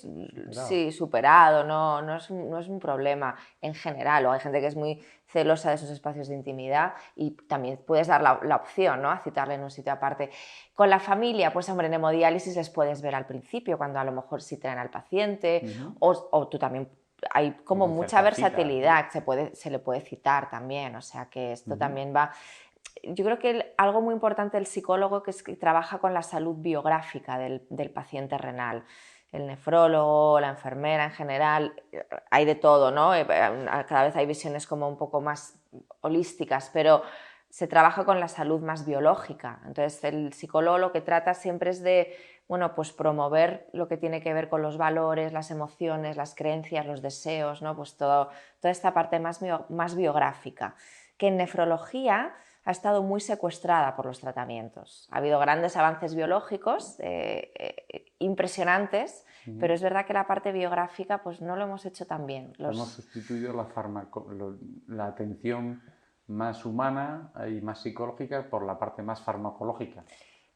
D: superado, no es un problema en general. O hay gente que es muy celosa de esos espacios de intimidad y también puedes dar la opción, ¿no? A citarle en un sitio aparte. Con la familia, pues hombre, en hemodiálisis les puedes ver al principio, cuando a lo mejor sí traen al paciente, o tú también. Hay como mucha versatilidad, se le puede citar también, o sea que esto también va. Yo creo que algo muy importante del psicólogo es que trabaja con la salud biográfica del paciente renal. El nefrólogo, la enfermera en general, hay de todo, ¿no? Cada vez hay visiones como un poco más holísticas, pero se trabaja con la salud más biológica. Entonces el psicólogo lo que trata siempre es de, bueno, pues promover lo que tiene que ver con los valores, las emociones, las creencias, los deseos, ¿no? Pues toda esta parte más biográfica, que en nefrología ha estado muy secuestrada por los tratamientos. Ha habido grandes avances biológicos impresionantes, pero es verdad que la parte biográfica pues no lo hemos hecho tan bien.
C: Hemos sustituido la atención más humana y más psicológica por la parte más farmacológica.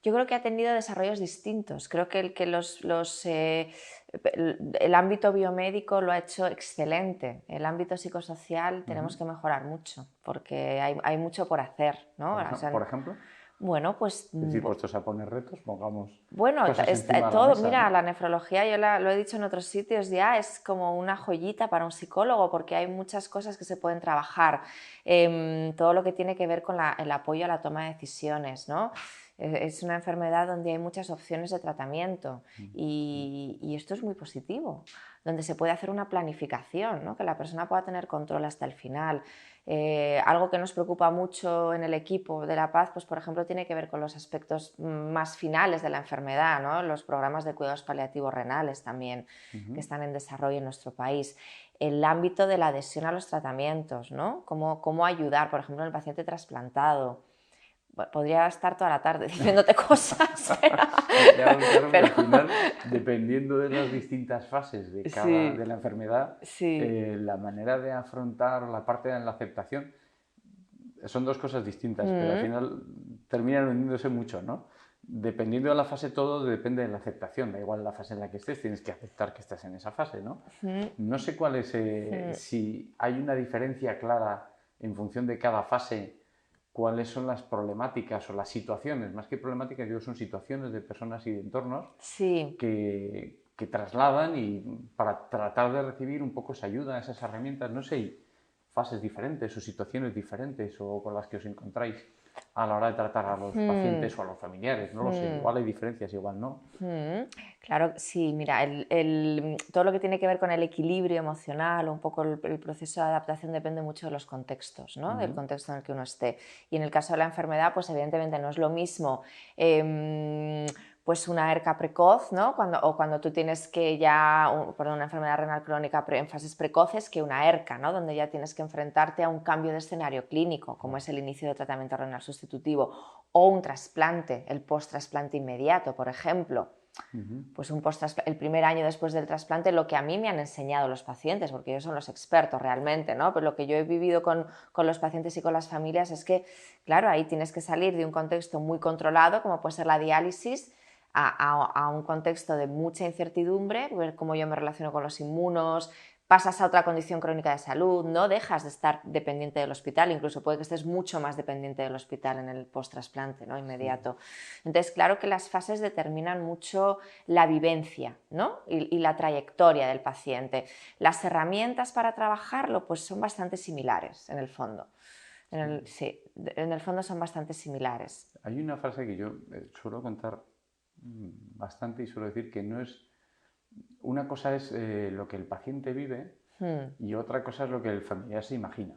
D: Yo creo que ha tenido desarrollos distintos. Creo que el ámbito biomédico lo ha hecho excelente. El ámbito psicosocial tenemos que mejorar mucho, porque hay mucho por hacer, ¿no?
C: ¿Por ejemplo?
D: Bueno, pues...
C: Es decir, puestos a poner retos, pongamos...
D: Bueno,
C: todo,
D: mira,
C: ¿no?
D: La nefrología, yo lo he dicho en otros sitios ya, es como una joyita para un psicólogo, porque hay muchas cosas que se pueden trabajar. Todo lo que tiene que ver con el apoyo a la toma de decisiones, ¿no? Es una enfermedad donde hay muchas opciones de tratamiento y esto es muy positivo, donde se puede hacer una planificación, ¿no? Que la persona pueda tener control hasta el final. Algo que nos preocupa mucho en el equipo de La Paz, pues por ejemplo, tiene que ver con los aspectos más finales de la enfermedad, ¿no? Los programas de cuidados paliativos renales también, que están en desarrollo en nuestro país. El ámbito de la adhesión a los tratamientos, ¿no? Cómo ayudar, por ejemplo, en el paciente trasplantado. Podría estar toda la tarde diciéndote cosas,
C: Claro, pero al final, dependiendo de las distintas fases de la enfermedad, la manera de afrontar la parte de la aceptación son dos cosas distintas, pero al final terminan uniéndose mucho, ¿no? Dependiendo de la fase, todo depende de la aceptación. Da igual la fase en la que estés, tienes que aceptar que estás en esa fase, ¿no? No sé cuál es, si hay una diferencia clara en función de cada fase, cuáles son las problemáticas o las situaciones, más que problemáticas, digo, son situaciones de personas y de entornos que trasladan y para tratar de recibir un poco esa ayuda, esas herramientas, no sé, fases diferentes o situaciones diferentes o con las que os encontráis a la hora de tratar a los pacientes o a los familiares, no lo sé, igual hay diferencias, igual no.
D: Claro, sí, mira, todo lo que tiene que ver con el equilibrio emocional o un poco el proceso de adaptación depende mucho de los contextos, ¿no? Del contexto en el que uno esté. Y en el caso de la enfermedad, pues evidentemente no es lo mismo pues una ERCA precoz, ¿no? Cuando tú tienes que una enfermedad renal crónica en fases precoces, que una ERCA, ¿no? Donde ya tienes que enfrentarte a un cambio de escenario clínico, como es el inicio de tratamiento renal sustitutivo, o un trasplante, el post-trasplante inmediato, por ejemplo. pues el primer año después del trasplante, lo que a mí me han enseñado los pacientes, porque ellos son los expertos realmente, ¿no? Pero lo que yo he vivido con los pacientes y con las familias es que, claro, ahí tienes que salir de un contexto muy controlado, como puede ser la diálisis, a un contexto de mucha incertidumbre, ver cómo yo me relaciono con los inmunos, pasas a otra condición crónica de salud, no dejas de estar dependiente del hospital, incluso puede que estés mucho más dependiente del hospital en el post-trasplante, ¿no? Inmediato. Entonces, claro que las fases determinan mucho la vivencia, ¿no? y la trayectoria del paciente. Las herramientas para trabajarlo pues son bastante similares en el fondo. En el fondo son bastante similares.
C: Hay una frase que yo suelo contar bastante y suelo decir que no es... Una cosa es lo que el paciente vive y otra cosa es lo que el familiar se imagina.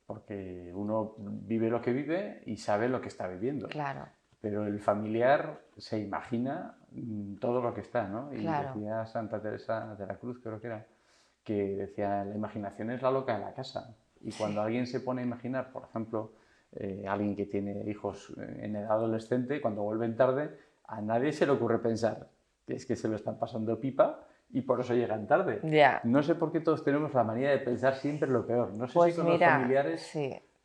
C: Porque uno vive lo que vive y sabe lo que está viviendo.
D: Claro.
C: Pero el familiar se imagina todo lo que está, ¿no? Y
D: claro.
C: decía Santa Teresa de la Cruz, creo que decía, la imaginación es la loca de la casa. Y cuando alguien se pone a imaginar, por ejemplo, alguien que tiene hijos en edad adolescente, cuando vuelven tarde, a nadie se le ocurre pensar que es que se lo están pasando pipa y por eso llegan tarde. No sé por qué todos tenemos la manía de pensar siempre lo peor. No sé si con los familiares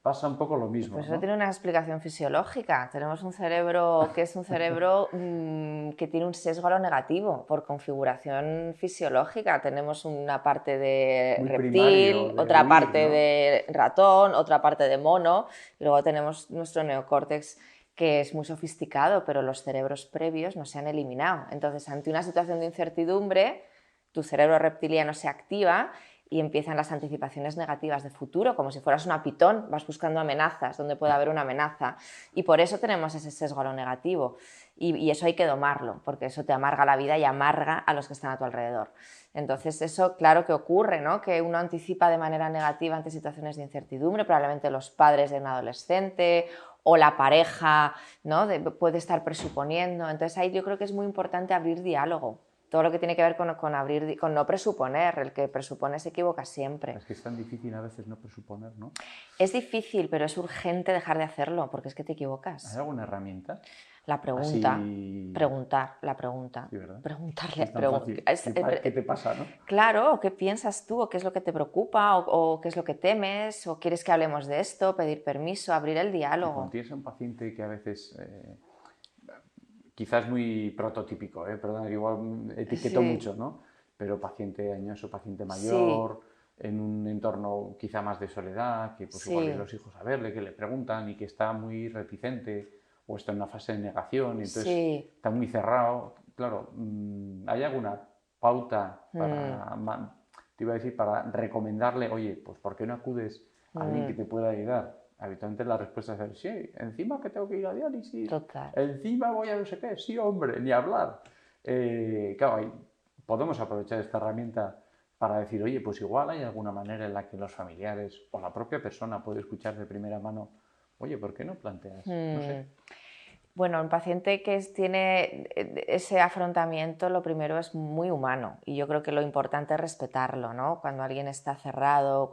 C: pasa un poco lo mismo.
D: Pues eso tiene una explicación fisiológica. Tenemos un cerebro que es un cerebro que tiene un sesgo a lo negativo por configuración fisiológica. Tenemos una parte de
C: muy
D: reptil,
C: primario,
D: otra
C: huir,
D: parte
C: ¿no?
D: de ratón, otra parte de mono. Y luego tenemos nuestro neocórtex, que es muy sofisticado, pero los cerebros previos no se han eliminado. Entonces, ante una situación de incertidumbre, tu cerebro reptiliano se activa y empiezan las anticipaciones negativas de futuro, como si fueras una pitón, vas buscando amenazas, donde puede haber una amenaza. Y por eso tenemos ese sesgo a lo negativo. Y eso hay que domarlo, porque eso te amarga la vida y amarga a los que están a tu alrededor. Entonces, eso claro que ocurre, ¿no? Que uno anticipa de manera negativa ante situaciones de incertidumbre, probablemente los padres de un adolescente o la pareja, ¿no? Puede estar presuponiendo. Entonces, ahí yo creo que es muy importante abrir diálogo. Todo lo que tiene que ver con no presuponer. El que presupone se equivoca siempre.
C: Es que es tan difícil a veces no presuponer, ¿no?
D: Es difícil, pero es urgente dejar de hacerlo, porque es que te equivocas.
C: ¿Hay alguna herramienta?
D: La pregunta.
C: Así...
D: Preguntar, la pregunta.
C: Sí, ¿verdad?
D: Preguntarle.
C: Es tan fácil. ¿Qué te pasa, no?
D: Claro, o qué piensas tú, o qué es lo que te preocupa, o qué es lo que temes, o quieres que hablemos de esto, pedir permiso, abrir el diálogo.
C: Cuando tienes un paciente que a veces... quizás muy prototípico, perdón, igual etiqueto mucho, ¿no? Pero paciente añoso, paciente mayor, en un entorno quizá más de soledad, que pues igual vienen los hijos a verle, que le preguntan y que está muy reticente o está en una fase de negación y entonces está muy cerrado. Claro, ¿hay alguna pauta para, te iba a decir, para recomendarle, oye, pues ¿por qué no acudes a alguien que te pueda ayudar? Habitualmente la respuesta es, sí, encima que tengo que ir a diálisis, encima voy a no sé qué, sí, hombre, ni hablar. Claro, ahí podemos aprovechar esta herramienta para decir, oye, pues igual hay alguna manera en la que los familiares o la propia persona puede escuchar de primera mano, oye, ¿por qué no planteas? No sé.
D: Bueno, un paciente que tiene ese afrontamiento, lo primero es muy humano y yo creo que lo importante es respetarlo, ¿no? Cuando alguien está cerrado,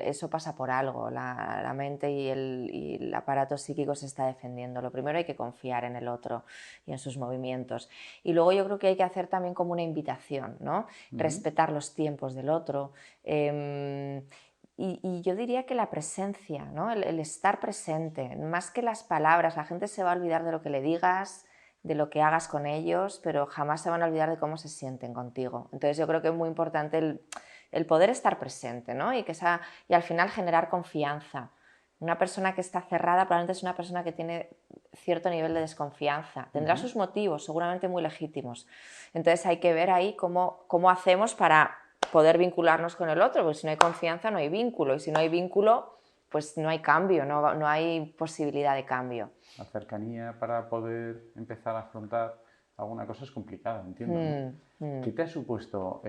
D: eso pasa por algo, la mente y el aparato psíquico se está defendiendo. Lo primero hay que confiar en el otro y en sus movimientos. Y luego yo creo que hay que hacer también como una invitación, ¿no? Respetar los tiempos del otro. Y yo diría que la presencia, ¿no? el estar presente, más que las palabras. La gente se va a olvidar de lo que le digas, de lo que hagas con ellos, pero jamás se van a olvidar de cómo se sienten contigo. Entonces yo creo que es muy importante el poder estar presente, ¿no? y al final generar confianza. Una persona que está cerrada probablemente es una persona que tiene cierto nivel de desconfianza. Tendrá sus motivos, seguramente muy legítimos. Entonces hay que ver ahí cómo hacemos para poder vincularnos con el otro, porque si no hay confianza no hay vínculo, y si no hay vínculo, pues no hay cambio, no hay posibilidad de cambio.
C: La cercanía para poder empezar a afrontar alguna cosa es complicada, entiendo, ¿no? ¿Qué te ha supuesto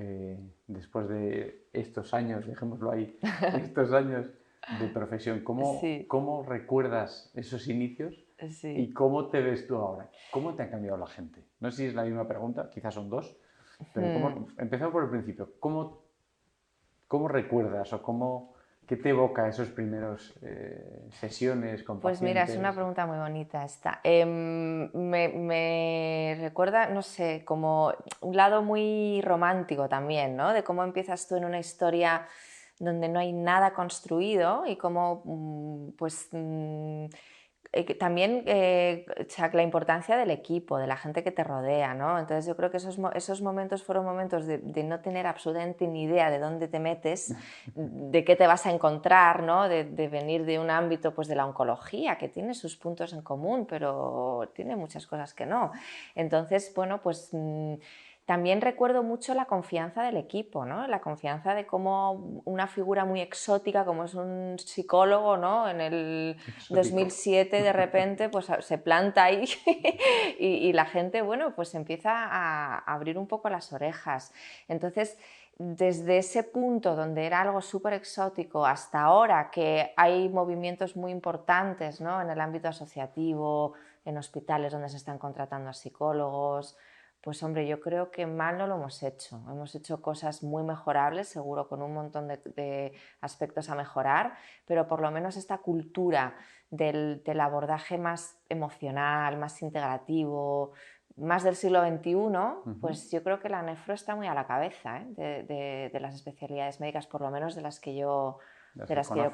C: después de estos años, dejémoslo ahí, estos años de profesión? ¿Cómo recuerdas esos inicios y cómo te ves tú ahora? ¿Cómo te ha cambiado la gente? No sé si es la misma pregunta, quizás son dos. Pero empezamos por el principio. ¿Cómo recuerdas o ¿Qué te evoca esos primeros sesiones con
D: Pues
C: pacientes?
D: mira, es una pregunta muy bonita esta. Me recuerda, no sé, como un lado muy romántico también, ¿no? De cómo empiezas tú en una historia donde no hay nada construido y cómo, pues, también o sea, la importancia del equipo, de la gente que te rodea, ¿no? Entonces yo creo que esos momentos fueron momentos de no tener absolutamente ni idea de dónde te metes, de qué te vas a encontrar, ¿no? De venir de un ámbito pues, de la oncología, que tiene sus puntos en común, pero tiene muchas cosas que no. Entonces, bueno, pues... También recuerdo mucho la confianza del equipo, ¿no? La confianza de cómo una figura muy exótica como es un psicólogo, ¿no? En el
C: Exótico.
D: 2007 de repente pues, se planta ahí y la gente bueno, pues empieza a abrir un poco las orejas. Entonces, desde ese punto donde era algo súper exótico hasta ahora que hay movimientos muy importantes, ¿no? En el ámbito asociativo, en hospitales donde se están contratando a psicólogos, pues hombre, yo creo que mal no lo hemos hecho cosas muy mejorables, seguro con un montón de aspectos a mejorar, pero por lo menos esta cultura del abordaje más emocional, más integrativo, más del siglo XXI, pues yo creo que la nefro está muy a la cabeza de las especialidades médicas, por lo menos de las que yo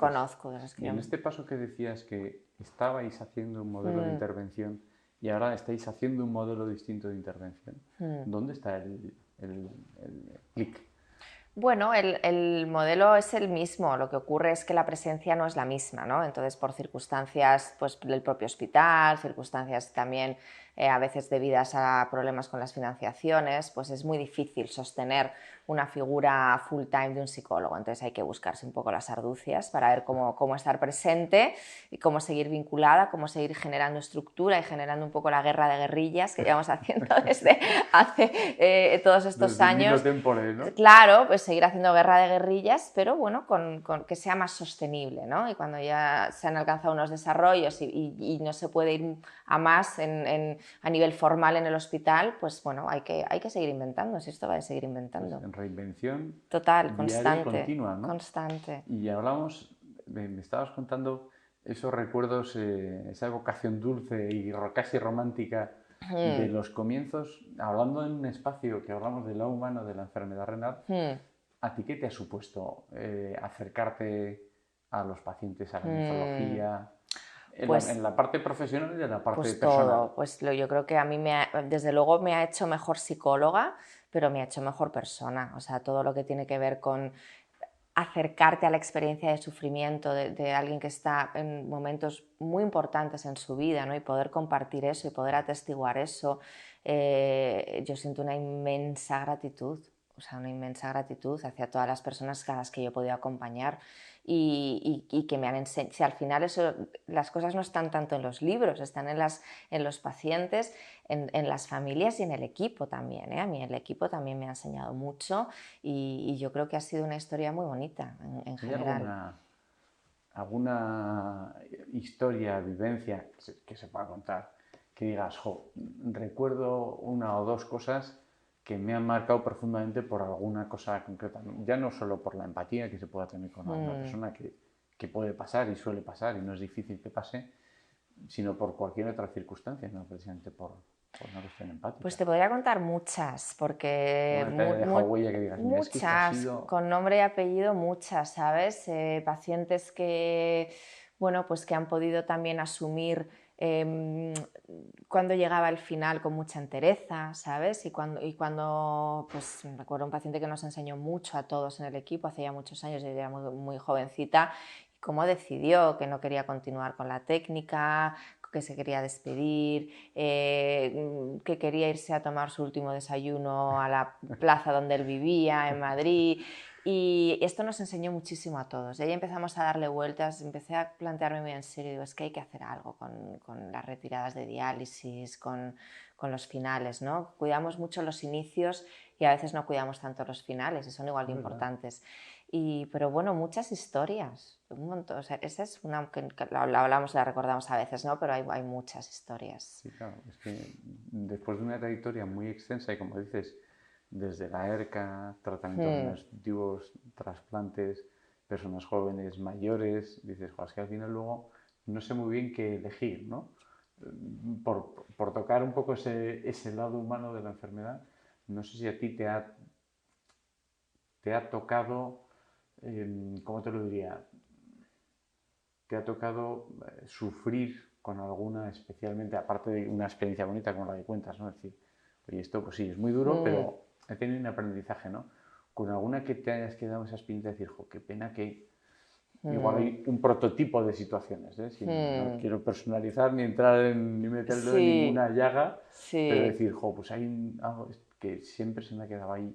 D: conozco.
C: Y en este paso que decías que estabais haciendo un modelo de intervención y ahora estáis haciendo un modelo distinto de intervención, ¿dónde está el clic?
D: Bueno, el modelo es el mismo, lo que ocurre es que la presencia no es la misma, ¿no? Entonces, por circunstancias pues, del propio hospital, circunstancias también a veces debidas a problemas con las financiaciones, pues es muy difícil sostener una figura full time de un psicólogo. Entonces hay que buscarse un poco las argucias para ver cómo estar presente y cómo seguir vinculada, cómo seguir generando estructura y generando un poco la guerra de guerrillas que llevamos haciendo desde hace todos estos
C: desde
D: años.
C: Tempore, ¿no?
D: Claro, pues seguir haciendo guerra de guerrillas, pero bueno, con que sea más sostenible, ¿no? Y cuando ya se han alcanzado unos desarrollos y no se puede ir a más a nivel formal en el hospital, pues bueno, hay que seguir inventando, si esto va a seguir inventando.
C: Pues en reinvención
D: total,
C: diaria
D: constante,
C: y continua, ¿no?
D: Constante.
C: Y hablamos, me estabas contando esos recuerdos, esa evocación dulce y casi romántica de los comienzos, hablando en un espacio que hablamos del lado humano de la enfermedad renal. ¿A ti qué te ha supuesto acercarte a los pacientes, a la nefrología? En la parte profesional y en la parte personal.
D: Todo, pues yo creo que a mí desde luego me ha hecho mejor psicóloga, pero me ha hecho mejor persona. O sea, todo lo que tiene que ver con acercarte a la experiencia de sufrimiento de alguien que está en momentos muy importantes en su vida, ¿no? Y poder compartir eso y poder atestiguar eso, yo siento una inmensa gratitud. O sea, una inmensa gratitud hacia todas las personas a las que yo he podido acompañar y que me han enseñado. Si al final las cosas no están tanto en los libros, están en los pacientes, en las familias y en el equipo también, ¿eh? A mí el equipo también me ha enseñado mucho y yo creo que ha sido una historia muy bonita en general.
C: ¿Alguna historia, vivencia que se pueda contar? Que digas, recuerdo una o dos cosas que me han marcado profundamente por alguna cosa concreta. Ya no solo por la empatía que se pueda tener con una persona que puede pasar y suele pasar y no es difícil que pase, sino por cualquier otra circunstancia, no precisamente por una cuestión empática.
D: Pues te podría contar muchas, porque
C: huella que digas,
D: muchas,
C: es que esto ha sido...
D: con nombre y apellido muchas, ¿sabes? Pacientes que, bueno, pues que han podido también asumir cuando llegaba el final con mucha entereza, ¿sabes? Y cuando pues recuerdo un paciente que nos enseñó mucho a todos en el equipo, hace ya muchos años, yo era muy, muy jovencita, cómo decidió que no quería continuar con la técnica, que se quería despedir, que quería irse a tomar su último desayuno a la plaza donde él vivía, en Madrid. Y esto nos enseñó muchísimo a todos. Y ahí empezamos a darle vueltas, empecé a plantearme muy en serio, digo, es que hay que hacer algo con las retiradas de diálisis, con los finales, ¿no? Cuidamos mucho los inicios y a veces no cuidamos tanto los finales y son igual de importantes. Pero bueno, muchas historias, un montón. O sea, esa es una que la hablamos, la recordamos a veces, ¿no? Pero hay muchas historias.
C: Sí, claro, es que después de una trayectoria muy extensa y como dices, desde la ERCA, tratamientos reconstructivos, trasplantes, personas jóvenes, mayores, dices, es que al final luego no sé muy bien qué elegir, ¿no? Por tocar un poco ese lado humano de la enfermedad, no sé si a ti te ha tocado, ¿cómo te lo diría? ¿Te ha tocado sufrir con alguna, especialmente, aparte de una experiencia bonita como la que cuentas, ¿no? Es decir, oye, esto pues sí, es muy duro, pero he tenido un aprendizaje, ¿no? Con alguna que te hayas quedado esa experiencia de decir, jo, qué pena que igual hay un prototipo de situaciones, ¿eh? No quiero personalizar ni entrar ni meterlo en ninguna llaga, pero decir, jo, pues hay algo que siempre se me ha quedado ahí.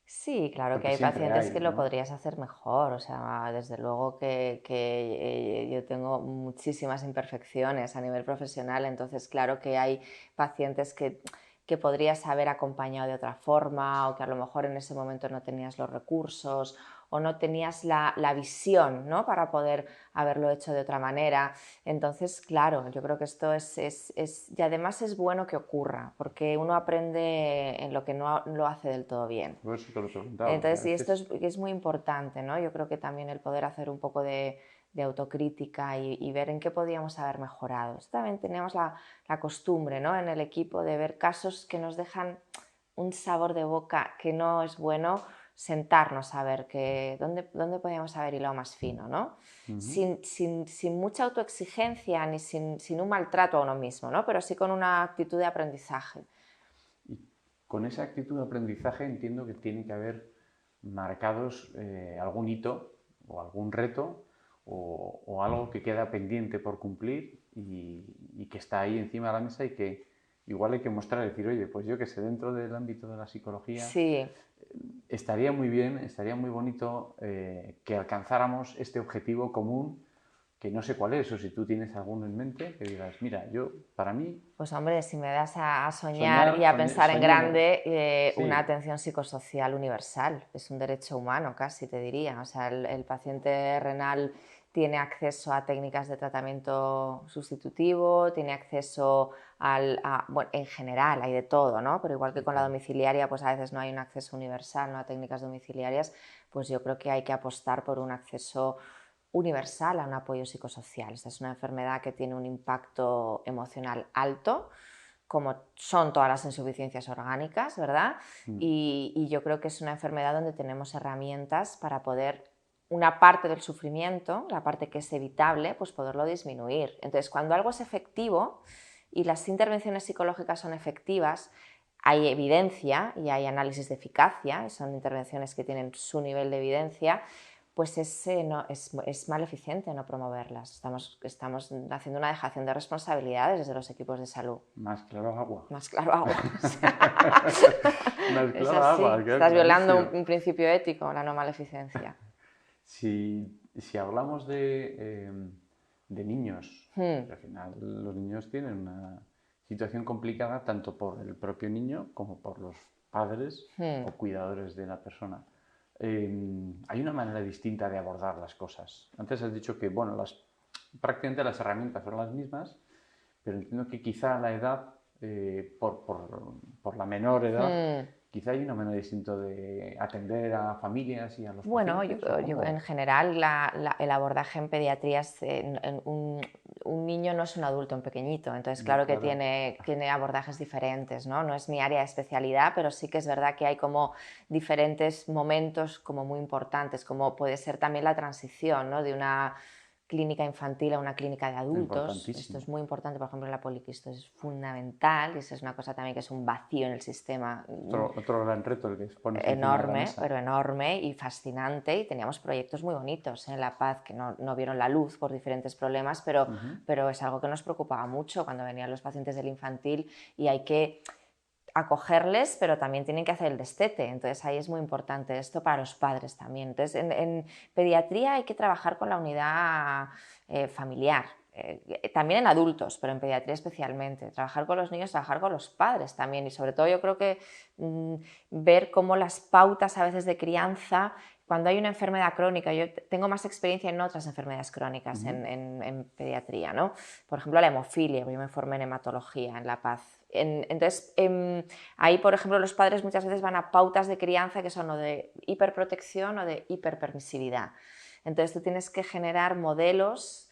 D: Sí, claro que hay pacientes que lo podrías hacer mejor, o sea, desde luego que yo tengo muchísimas imperfecciones a nivel profesional, entonces claro que hay pacientes que podrías haber acompañado de otra forma o que a lo mejor en ese momento no tenías los recursos o no tenías la visión, ¿no?, para poder haberlo hecho de otra manera. Entonces, claro, yo creo que esto y además es bueno que ocurra, porque uno aprende en lo que no lo hace del todo bien.
C: Por eso te lo preguntaba.
D: Entonces, y esto es muy importante, ¿no? Yo creo que también el poder hacer un poco de autocrítica y ver en qué podíamos haber mejorado. También teníamos la costumbre, ¿no?, en el equipo de ver casos que nos dejan un sabor de boca que no es bueno, sentarnos a ver dónde podíamos haber hilado más fino, ¿no? Sin mucha autoexigencia ni sin un maltrato a uno mismo, ¿no?, pero sí con una actitud de aprendizaje.
C: Y con esa actitud de aprendizaje entiendo que tiene que haber marcados algún hito o algún reto o algo que queda pendiente por cumplir y que está ahí encima de la mesa y que igual hay que mostrar, decir, oye, pues yo que sé, dentro del ámbito de la psicología,
D: sí,
C: estaría muy bien, estaría muy bonito que alcanzáramos este objetivo común, que no sé cuál es, o si tú tienes alguno en mente, que digas, mira, yo, para mí...
D: Pues hombre, si me das a soñar y a pensar en grande,
C: sí.
D: Una atención psicosocial universal, es un derecho humano casi, te diría. O sea, el paciente renal tiene acceso a técnicas de tratamiento sustitutivo, tiene acceso bueno, en general hay de todo, ¿no? Pero igual que con la domiciliaria, pues a veces no hay un acceso universal, ¿no?, a técnicas domiciliarias, pues yo creo que hay que apostar por un acceso universal a un apoyo psicosocial. Esta es una enfermedad que tiene un impacto emocional alto, como son todas las insuficiencias orgánicas, ¿verdad? Y yo creo que es una enfermedad donde tenemos herramientas para poder, una parte del sufrimiento, la parte que es evitable, pues poderlo disminuir. Entonces, cuando algo es efectivo y las intervenciones psicológicas son efectivas, hay evidencia y hay análisis de eficacia, y son intervenciones que tienen su nivel de evidencia, pues es maleficiente no promoverlas. Estamos haciendo una dejación de responsabilidades desde los equipos de salud.
C: Más claro agua.
D: Más claro agua.
C: Más claro agua.
D: Estás violando un principio ético, la no maleficencia.
C: Si hablamos de niños, al final los niños tienen una situación complicada tanto por el propio niño como por los padres o cuidadores de la persona. Hay una manera distinta de abordar las cosas. Antes has dicho que bueno, prácticamente las herramientas son las mismas, pero entiendo que quizá la edad, por la menor edad, quizá hay una manera distinta de atender a familias y a los pacientes.
D: Bueno, yo en general el abordaje en pediatría es un niño no es un adulto, un pequeñito, entonces claro que tiene abordajes diferentes, ¿no? No es mi área de especialidad, pero sí que es verdad que hay como diferentes momentos como muy importantes, como puede ser también la transición, ¿no?, de una clínica infantil a una clínica de adultos. Esto es muy importante, por ejemplo, en la poliquistosis es fundamental y eso es una cosa también que es un vacío en el sistema.
C: Otro gran reto el que pones
D: enorme, pero enorme y fascinante, y teníamos proyectos muy bonitos en La Paz que no vieron la luz por diferentes problemas, pero es algo que nos preocupaba mucho cuando venían los pacientes del infantil y hay que acogerles, pero también tienen que hacer el destete. Entonces ahí es muy importante esto para los padres también. Entonces en pediatría hay que trabajar con la unidad familiar, también en adultos, pero en pediatría especialmente. Trabajar con los niños, trabajar con los padres también, y sobre todo yo creo que ver cómo las pautas a veces de crianza, cuando hay una enfermedad crónica, yo tengo más experiencia en otras enfermedades crónicas en pediatría, ¿no? Por ejemplo, la hemofilia, yo me formé en hematología en La Paz. Entonces, ahí, por ejemplo, los padres muchas veces van a pautas de crianza que son o de hiperprotección o de hiperpermisividad. Entonces tú tienes que generar modelos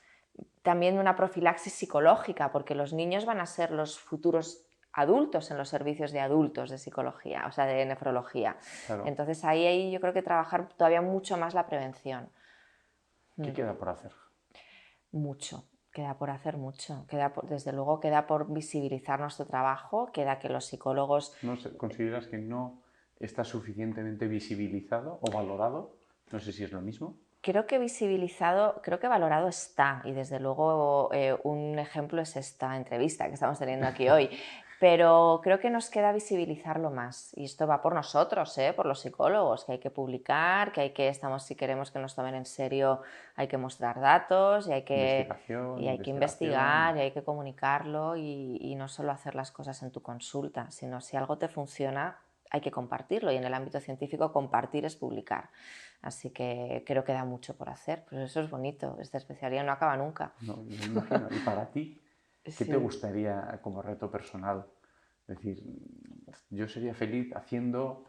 D: también de una profilaxis psicológica, porque los niños van a ser los futuros adultos en los servicios de adultos de psicología, o sea, de nefrología. Claro. Entonces ahí yo creo que trabajar todavía mucho más la prevención.
C: ¿Qué queda por hacer?
D: Mucho. Queda por hacer mucho. Desde luego queda por visibilizar nuestro trabajo, queda que los psicólogos...
C: ¿No consideras que no está suficientemente visibilizado o valorado? No sé si es lo mismo.
D: Creo que visibilizado, creo que valorado está, y desde luego un ejemplo es esta entrevista que estamos teniendo aquí hoy. Pero creo que nos queda visibilizarlo más, y esto va por nosotros, por los psicólogos, que hay que publicar, que si queremos que nos tomen en serio hay que mostrar datos y hay que investigar y hay que comunicarlo y no solo hacer las cosas en tu consulta, sino si algo te funciona hay que compartirlo, y en el ámbito científico compartir es publicar. Así que creo que da mucho por hacer, pues eso es bonito, esta especialidad no acaba nunca.
C: No, me imagino. ¿Y para ti? ¿Qué te gustaría como reto personal? Es decir, yo sería feliz haciendo...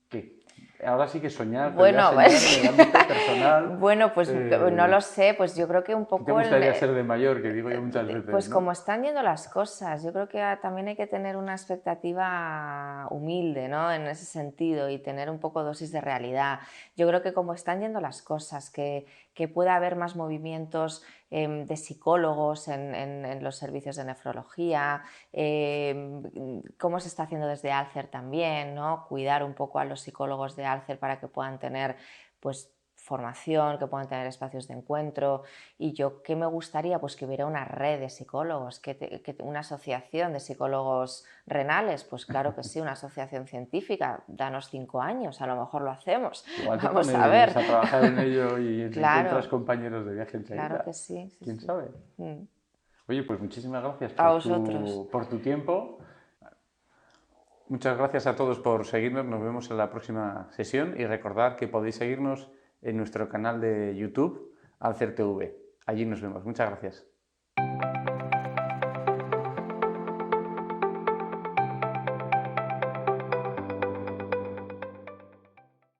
C: ¿Qué? Ahora sí que soñar,
D: bueno,
C: en el ámbito personal.
D: Bueno, pues no lo sé, pues yo creo que un poco...
C: ¿Qué te gustaría ser de mayor? Que digo yo muchas veces,
D: pues
C: ¿no?
D: como están yendo las cosas, yo creo que también hay que tener una expectativa humilde, ¿no? En ese sentido, y tener un poco dosis de realidad. Yo creo que como están yendo las cosas, que pueda haber más movimientos de psicólogos en los servicios de nefrología, cómo se está haciendo desde Alcer también, ¿no? Cuidar un poco a los psicólogos de Alcer para que puedan tener pues, formación, que puedan tener espacios de encuentro. Y yo, ¿qué me gustaría? Pues que hubiera una red de psicólogos, una asociación de psicólogos renales, pues claro que sí, una asociación científica, danos 5 años, a lo mejor lo hacemos.
C: Igual vamos a ver. A trabajar en ello y encuentras compañeros de viaje enseguida.
D: Claro que sí.
C: ¿Quién sabe? Oye, pues muchísimas gracias por tu tiempo. Muchas gracias a todos por seguirnos, nos vemos en la próxima sesión y recordad que podéis seguirnos en nuestro canal de YouTube, Alcer TV. Allí nos vemos. Muchas gracias.